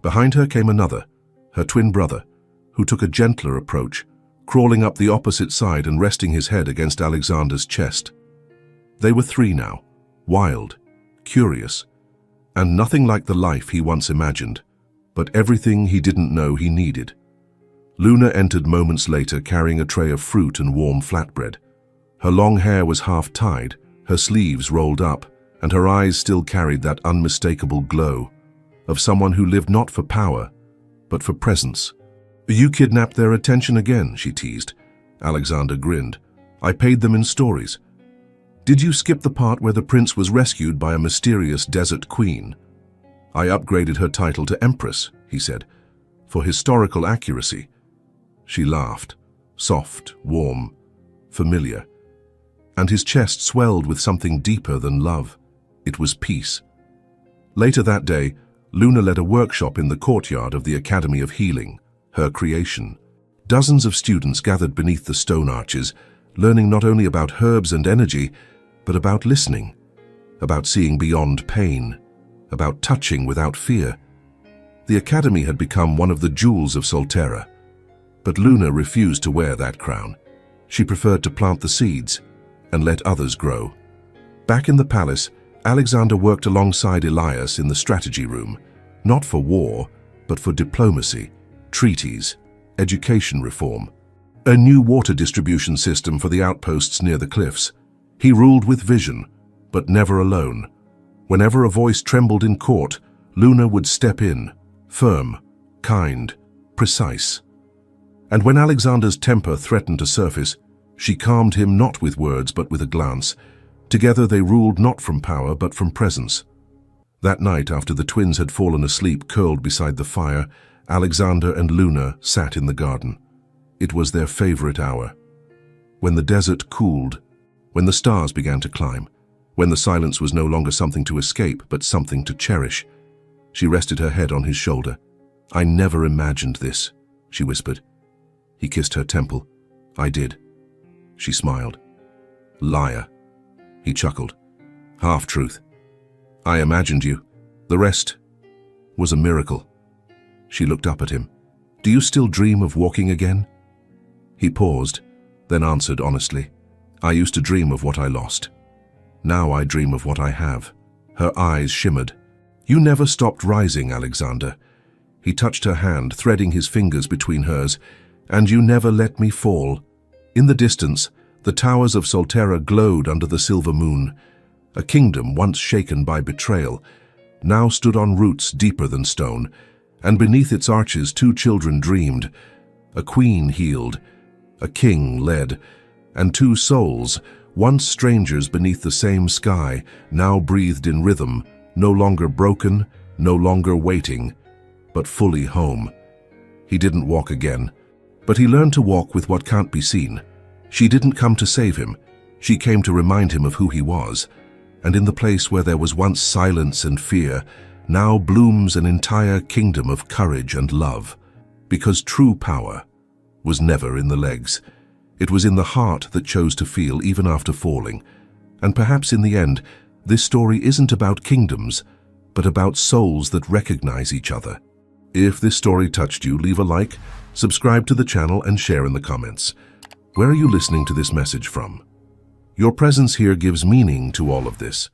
Behind her came another, her twin brother, who took a gentler approach, crawling up the opposite side and resting his head against Alexander's chest. They were 3 now, wild, curious, and nothing like the life he once imagined. but everything he didn't know he needed. Luna entered moments later carrying a tray of fruit and warm flatbread. Her long hair was half-tied, her sleeves rolled up, and her eyes still carried that unmistakable glow of someone who lived not for power, but for presence. "You kidnapped their attention again," she teased. Alexander grinned. "I paid them in stories." "Did you skip the part where the prince was rescued by a mysterious desert queen?" "I upgraded her title to Empress," he said, "for historical accuracy." She laughed, soft, warm, familiar, and his chest swelled with something deeper than love. It was peace. Later that day, Luna led a workshop in the courtyard of the Academy of Healing, her creation. Dozens of students gathered beneath the stone arches, learning not only about herbs and energy, but about listening, about seeing beyond pain, about touching without fear. The Academy had become one of the jewels of Solterra, but Luna refused to wear that crown. She preferred to plant the seeds and let others grow. Back in the palace, Alexander worked alongside Elias in the strategy room, not for war, but for diplomacy, treaties, education reform, a new water distribution system for the outposts near the cliffs. He ruled with vision, but never alone. Whenever a voice trembled in court, Luna would step in, firm, kind, precise. And when Alexander's temper threatened to surface, she calmed him not with words but with a glance. Together they ruled not from power but from presence. That night, after the twins had fallen asleep curled beside the fire, Alexander and Luna sat in the garden. It was their favorite hour. When the desert cooled, when the stars began to climb, when the silence was no longer something to escape but something to cherish. She rested her head on his shoulder. "I never imagined this," she whispered. He kissed her temple. "I did." She smiled. "Liar." He chuckled. "Half-truth. I imagined you. The rest was a miracle." She looked up at him. "Do you still dream of walking again?" He paused, then answered honestly. "I used to dream of what I lost. Now I dream of what I have." Her eyes shimmered. "You never stopped rising, Alexander." He touched her hand, threading his fingers between hers. "And you never let me fall." In the distance, the towers of Solterra glowed under the silver moon. A kingdom once shaken by betrayal now stood on roots deeper than stone, and beneath its arches 2 children dreamed. A queen healed, a king led, and 2 souls, once strangers beneath the same sky, now breathed in rhythm, no longer broken, no longer waiting, but fully home. He didn't walk again, but he learned to walk with what can't be seen. She didn't come to save him. She came to remind him of who he was. And in the place where there was once silence and fear, now blooms an entire kingdom of courage and love. Because true power was never in the legs. It was in the heart that chose to feel even after falling. And perhaps in the end, this story isn't about kingdoms, but about souls that recognize each other. If this story touched you, leave a like, subscribe to the channel, and share in the comments. Where are you listening to this message from? Your presence here gives meaning to all of this.